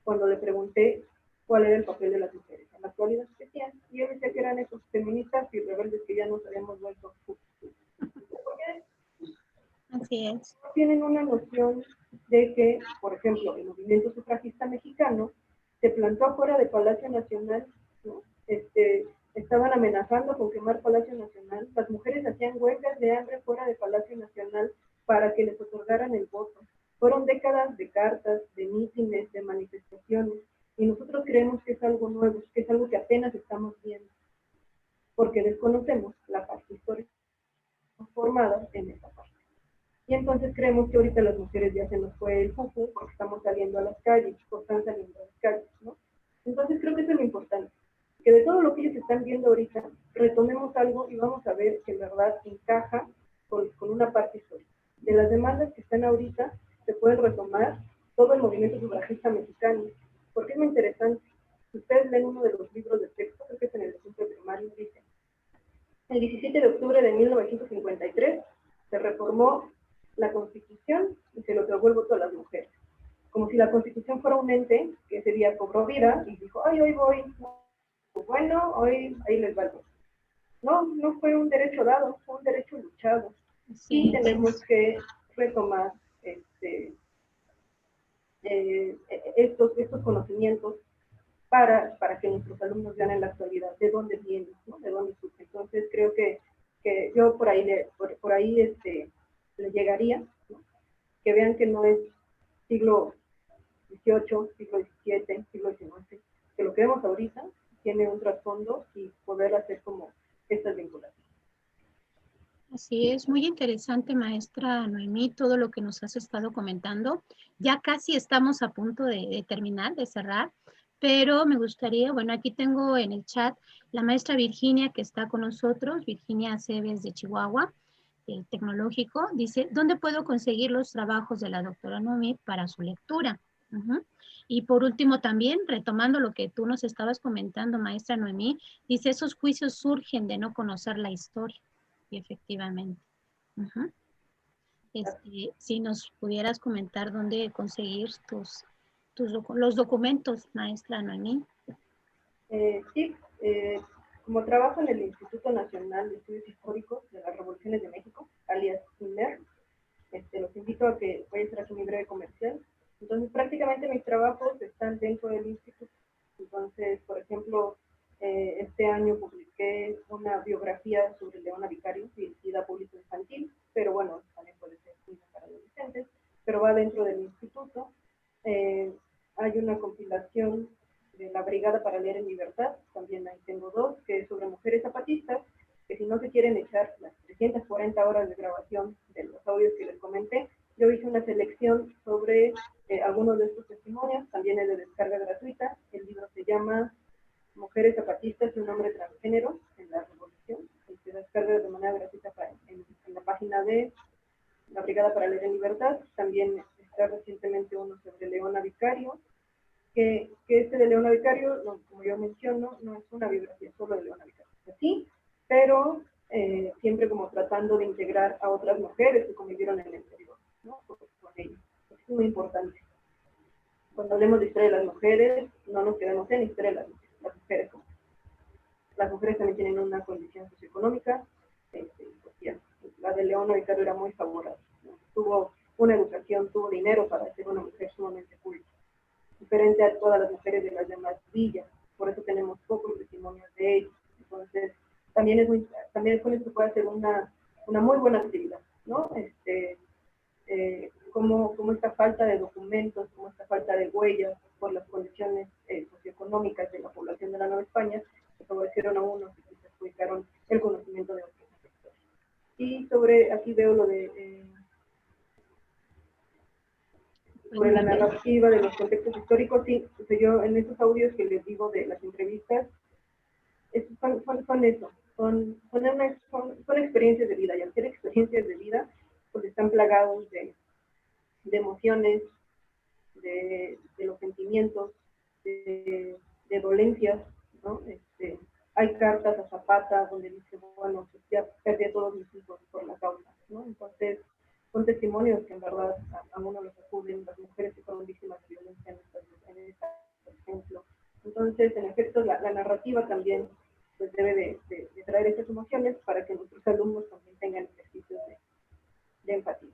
Cuando le pregunté cuál era el papel de las mujeres en la actualidad, decían, y yo decía que eran esos feministas y rebeldes que ya nos habíamos vuelto. ¿Por qué? Así es. Tienen una noción de que, por ejemplo, el movimiento sufragista mexicano se plantó afuera de Palacio Nacional, ¿no? Estaban amenazando con quemar Palacio Nacional, las mujeres hacían huelgas de hambre fuera de Palacio Nacional para que les otorgaran el voto. Fueron décadas de cartas, de mítines, de manifestaciones, y nosotros creemos que es algo nuevo, que es algo que apenas estamos viendo, porque desconocemos la parte histórica formada en esa parte. Y entonces creemos que ahorita las mujeres ya se nos fue el cupo, porque estamos saliendo a las calles, o están saliendo a las calles, ¿no? Entonces creo que eso es lo importante, que de todo lo que ellos están viendo ahorita, retomemos algo y vamos a ver que en verdad encaja con una parte histórica. De las demandas que están ahorita, se pueden retomar todo el movimiento sufragista mexicano, porque es muy interesante. Si ustedes leen uno de los libros de texto, creo que es en el centro primario, dice, el 17 de octubre de 1953 se reformó la Constitución y se le otorgó el voto a las mujeres. Como si la Constitución fuera un ente que ese día cobró vida y dijo, ay, hoy voy, bueno, hoy ahí les va el voto. No fue un derecho dado, fue un derecho luchado. Sí, y tenemos que retomar estos conocimientos para que nuestros alumnos vean en la actualidad de dónde vienen, ¿no? De dónde surge. Entonces creo que yo por ahí le llegaría, ¿no? Que vean que no es siglo XVIII, siglo XVII, siglo XIX, que lo que vemos ahorita tiene un trasfondo y poder hacer como estas vinculaciones. Así es, muy interesante, maestra Noemí, todo lo que nos has estado comentando. Ya casi estamos a punto de terminar, de cerrar, pero me gustaría, bueno, aquí tengo en el chat la maestra Virginia que está con nosotros, Virginia Aceves de Chihuahua, el tecnológico, dice, ¿dónde puedo conseguir los trabajos de la doctora Noemí para su lectura? Ujú. Y por último también, retomando lo que tú nos estabas comentando, maestra Noemí, dice, esos juicios surgen de no conocer la historia. Y efectivamente. Ujú. Si nos pudieras comentar dónde conseguir los documentos, maestra Noemí. Sí, como trabajo en el Instituto Nacional de Estudios Históricos de las Revoluciones de México, alias INER, los invito a que voy a hacer aquí mi breve comercial. Entonces, prácticamente mis trabajos están dentro del instituto. Entonces, por ejemplo, este año publiqué una biografía sobre Leona Vicario, dirigida a público infantil, pero bueno, también puede ser para adolescentes, pero va dentro del instituto. Hay una compilación de la Brigada para Leer en Libertad, también ahí tengo dos, que es sobre mujeres zapatistas, que si no se quieren echar las 340 horas de grabación de los audios que les comenté, yo hice una selección sobre algunos de estos testimonios, también es de descarga gratuita. El libro se llama Mujeres zapatistas y un hombre transgénero en la Revolución, y se descarga de manera gratuita en la página de la Brigada para Leer en Libertad. También está recientemente uno sobre Leona Vicario, que este de Leona Vicario, como yo menciono, no es una biografía solo de Leona Vicario, sí, pero siempre como tratando de integrar a otras mujeres que convivieron en el periodo, ¿no? Con ellos. Es muy importante. Cuando hablemos de historia de las mujeres, no nos quedemos en historia de las mujeres. Las mujeres también tienen una condición socioeconómica, social. La de Leona Vicario era muy favorable, ¿no? Tuvo una educación, tuvo dinero para ser una mujer sumamente culta, diferente a todas las mujeres de las demás villas. Por eso tenemos pocos testimonios de ellos. Entonces, también con esto puede ser una muy buena actividad, ¿no? Como esta falta de documentos, como esta falta de huellas por las condiciones socioeconómicas de la población de la Nueva España, que favorecieron a unos y que perjudicaron el conocimiento de otros sectores. Y aquí veo lo de sobre la narrativa de los contextos históricos. Sí, yo en esos audios que les digo de las entrevistas, son eso, son experiencias de vida, y al ser experiencias de vida, pues están plagados de emociones, de los sentimientos, de dolencias, ¿no? Hay cartas a Zapata donde dice, bueno, pues ya perdí a todos mis hijos por la causa, ¿no? Entonces, son testimonios que en verdad a uno los acuden las mujeres que fueron víctimas de violencia en esta, por ejemplo. Entonces, en efecto, la narrativa también pues debe de traer esas emociones para que nuestros alumnos también tengan ejercicios de empatía.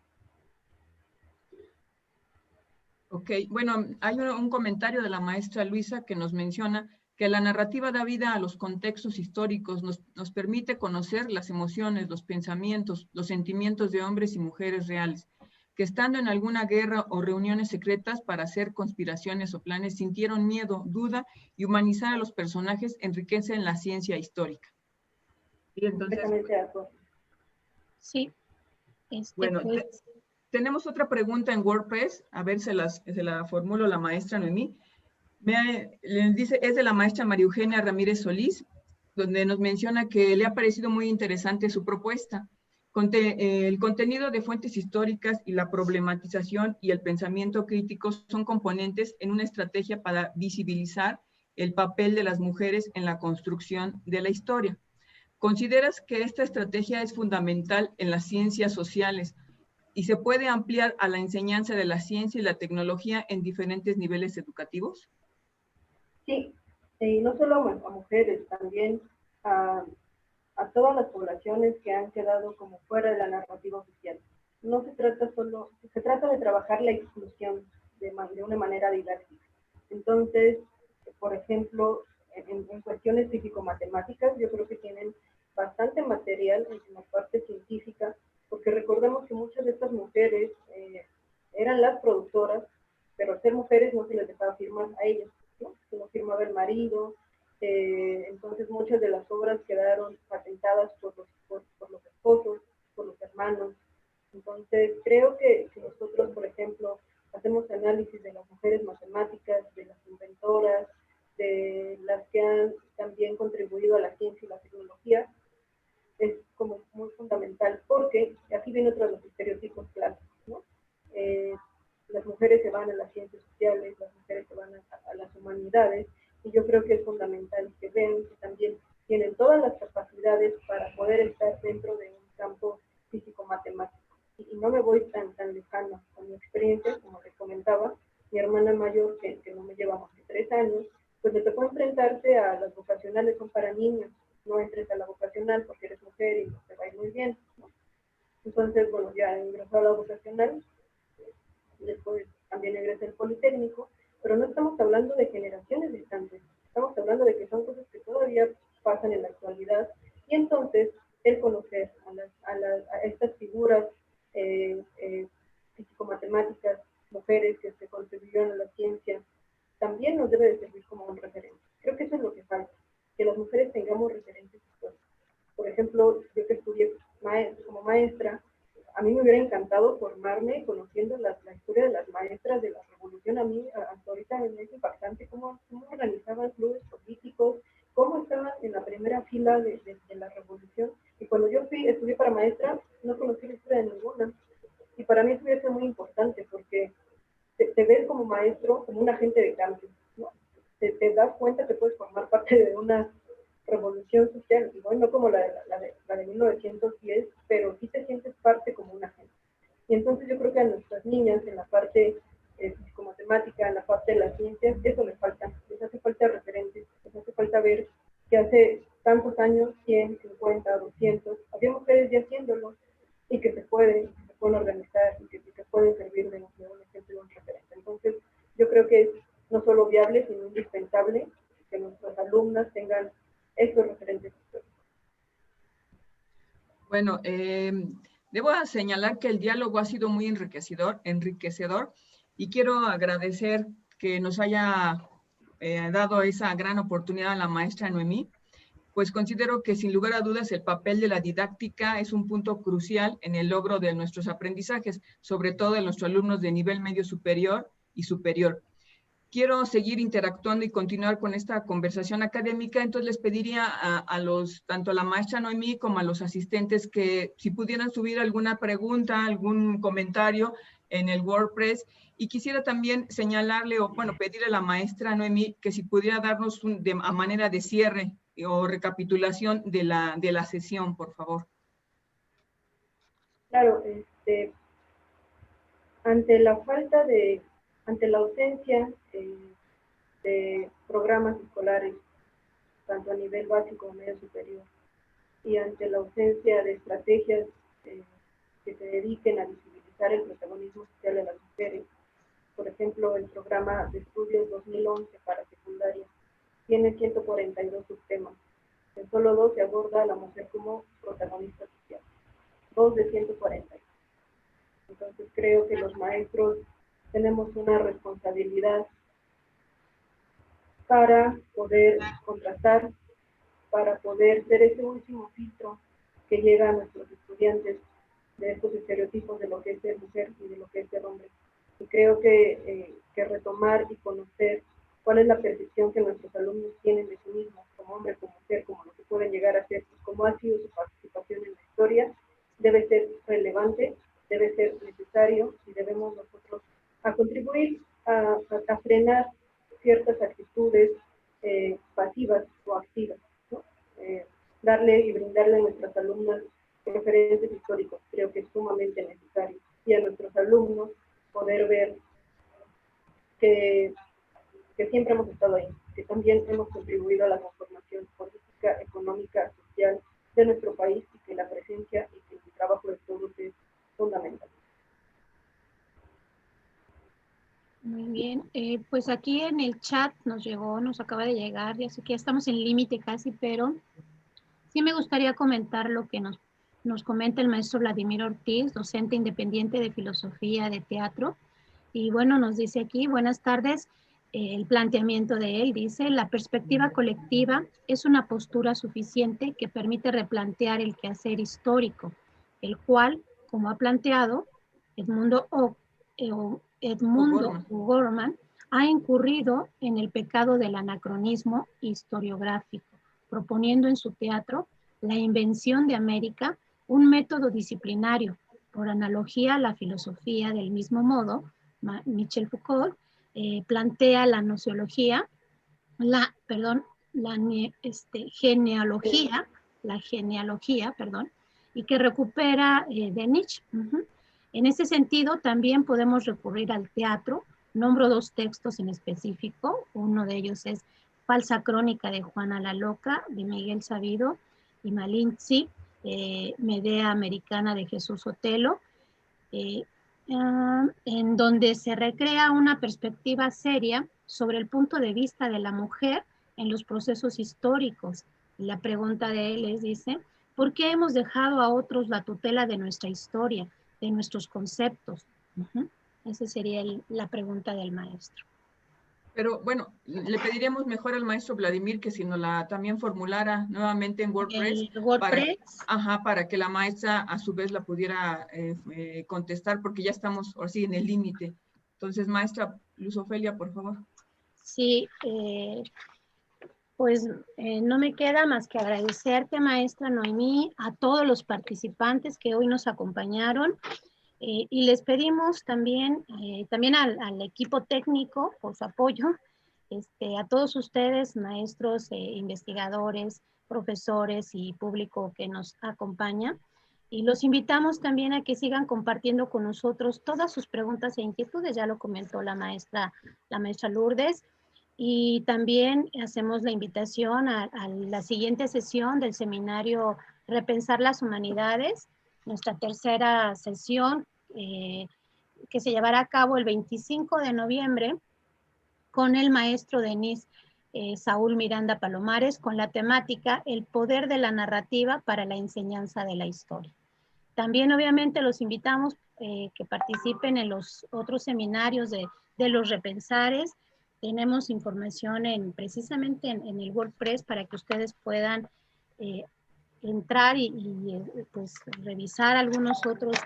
Ok, bueno, hay un comentario de la maestra Luisa que nos menciona que la narrativa da vida a los contextos históricos, nos permite conocer las emociones, los pensamientos, los sentimientos de hombres y mujeres reales, que estando en alguna guerra o reuniones secretas para hacer conspiraciones o planes, sintieron miedo, duda, y humanizar a los personajes enriquece en la ciencia histórica. Y entonces, sí. Bueno, pues, tenemos otra pregunta en WordPress, a ver, se la formulo la maestra Noemí. Les dice, es de la maestra María Eugenia Ramírez Solís, donde nos menciona que le ha parecido muy interesante su propuesta. El contenido de fuentes históricas y la problematización y el pensamiento crítico son componentes en una estrategia para visibilizar el papel de las mujeres en la construcción de la historia. ¿Consideras que esta estrategia es fundamental en las ciencias sociales y se puede ampliar a la enseñanza de la ciencia y la tecnología en diferentes niveles educativos? Sí, y no solo a mujeres, también a todas las poblaciones que han quedado como fuera de la narrativa oficial. No se trata solo, se trata de trabajar la exclusión de una manera didáctica. Entonces, por ejemplo, en cuestiones físico-matemáticas, yo creo que tienen bastante material en la parte científica, porque recordemos que muchas de estas mujeres eran las productoras, pero al ser mujeres no se les dejaba firmar a ellas, ¿no? No firmaba el marido. Entonces muchas de las obras quedaron patentadas por los esposos, por los hermanos. Entonces creo que nosotros, por ejemplo, hacemos análisis de las mujeres matemáticas, de las inventoras, de las que han también contribuido a la ciencia y la tecnología, es como muy fundamental, porque aquí viene otro de los estereotipos clásicos, ¿no? Las mujeres se van a las ciencias sociales, sociales, las mujeres que van a las humanidades, y yo creo que es fundamental que vean que también tienen todas las capacidades para poder estar dentro de un campo físico-matemático. Y no me voy tan lejana con mi experiencia, como les comentaba, mi hermana mayor, que no me lleva más de 3 años, pues le tocó enfrentarse a las vocacionales, son para niños, no entres a la vocacional porque eres mujer y no te va a ir muy bien, ¿no? Entonces, bueno, ya ingresó a la vocacional, después también ingresé al Politécnico, pero no estamos hablando de generaciones distantes, estamos hablando de que son cosas que todavía pasan en la actualidad, y entonces el conocer a estas figuras físico-matemáticas, mujeres que se contribuyeron a la ciencia, también nos debe de servir como un referente. Creo que eso es lo que falta, que las mujeres tengamos referentes históricos. Por ejemplo, yo que estudié como maestra, a mí me hubiera encantado formarme conociendo la historia de las maestras de la revolución. A mí hasta ahorita me es impactante cómo organizaban clubes políticos, cómo estaban en la primera fila de la revolución. Y cuando yo estudié para maestra, no conocí la historia de ninguna. Y para mí eso hubiera sido muy importante porque te ves como maestro, como un agente de cambio, ¿no? Te das cuenta que puedes formar parte de una revolución social, igual no como la de 1910, pero sí te sientes parte como una agente. Y entonces yo creo que a nuestras niñas en la parte físico-matemática, en la parte de las ciencias, eso les hace falta referentes, les hace falta ver que hace tantos años, 100, 50, 200, había mujeres ya haciéndolo y que se pueden organizar y que pueden servir de un ejemplo y un referente. Entonces, yo creo que es no solo viable, sino indispensable que nuestras alumnas tengan estos referentes históricos. Bueno, debo señalar que el diálogo ha sido muy enriquecedor y quiero agradecer que nos haya dado esa gran oportunidad a la maestra Noemí, pues considero que sin lugar a dudas el papel de la didáctica es un punto crucial en el logro de nuestros aprendizajes, sobre todo de nuestros alumnos de nivel medio superior y superior. Quiero seguir interactuando y continuar con esta conversación académica, entonces les pediría tanto a la maestra Noemí como a los asistentes que si pudieran subir alguna pregunta, algún comentario en el WordPress, y quisiera también señalarle o bueno, pedirle a la maestra Noemí que si pudiera darnos a manera de cierre o recapitulación de la sesión, por favor. Claro, ante la ausencia de programas escolares, tanto a nivel básico como medio superior, y ante la ausencia de estrategias que se dediquen a visibilizar el protagonismo social de las mujeres, por ejemplo, el programa de estudios 2011 para secundaria tiene 142 subtemas. En solo 2 se aborda a la mujer como protagonista social. 2 de 140. Entonces creo que los maestros tenemos una responsabilidad para poder contrastar, para poder ser ese último filtro que llega a nuestros estudiantes de estos estereotipos de lo que es ser mujer y de lo que es ser hombre. Y creo que retomar y conocer cuál es la percepción que nuestros alumnos tienen de sí mismos, como hombre, como mujer, como lo que pueden llegar a ser, cómo ha sido su participación en la historia, debe ser relevante, debe ser necesario y debemos nosotros a contribuir a frenar ciertas actitudes pasivas o activas, ¿no? Darle y brindarle a nuestras alumnas referentes históricos, creo que es sumamente necesario, y a nuestros alumnos poder ver que siempre hemos estado ahí, que también hemos contribuido a la transformación política, económica, social de nuestro país, y que la presencia y que el trabajo de todos es fundamental. Muy bien, pues aquí en el chat nos acaba de llegar, ya sé que ya estamos en límite casi, pero sí me gustaría comentar lo que nos comenta el maestro Vladimir Ortiz, docente independiente de filosofía de teatro. Y bueno, nos dice aquí, buenas tardes, el planteamiento de él dice, la perspectiva colectiva es una postura suficiente que permite replantear el quehacer histórico, el cual, como ha planteado Edmundo O'Gorman, ha incurrido en el pecado del anacronismo historiográfico, proponiendo en su teatro la invención de América, un método disciplinario, por analogía a la filosofía del mismo modo, Michel Foucault, plantea la nociología, genealogía, y que recupera de Nietzsche. En ese sentido, también podemos recurrir al teatro. Nombro 2 textos en específico. Uno de ellos es Falsa Crónica de Juana la Loca, de Miguel Sabido y Malinzi, Medea Americana de Jesús Otelo, en donde se recrea una perspectiva seria sobre el punto de vista de la mujer en los procesos históricos. La pregunta de él es, dice, ¿por qué hemos dejado a otros la tutela de nuestra historia, de nuestros conceptos? Esa sería la pregunta del maestro. Pero bueno, le pediríamos mejor al maestro Vladimir que si nos la también formulara nuevamente en WordPress. Para que la maestra a su vez la pudiera contestar, porque ya estamos ahora sí en el límite. Entonces, maestra Luz Ofelia, por favor. Sí, pues no me queda más que agradecerte, maestra Noemí, a todos los participantes que hoy nos acompañaron. Y les pedimos también, al equipo técnico por su apoyo, a todos ustedes, maestros, investigadores, profesores y público que nos acompaña. Y los invitamos también a que sigan compartiendo con nosotros todas sus preguntas e inquietudes. Ya lo comentó la maestra Lourdes. Y también hacemos la invitación a la siguiente sesión del seminario Repensar las Humanidades, nuestra tercera sesión, que se llevará a cabo el 25 de noviembre con el maestro Denis Saúl Miranda Palomares, con la temática El poder de la narrativa para la enseñanza de la historia. También obviamente los invitamos que participen en los otros seminarios de los repensares. Tenemos información precisamente en el WordPress para que ustedes puedan entrar y pues revisar algunos otros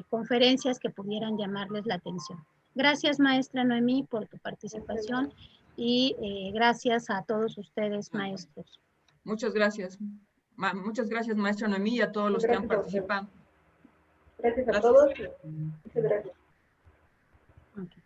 conferencias que pudieran llamarles la atención. Gracias, maestra Noemí, por tu participación y gracias a todos ustedes, maestros. Muchas gracias. Muchas gracias, maestra Noemí, y a todos los que han participado. Gracias a todos. Muchas gracias. Okay.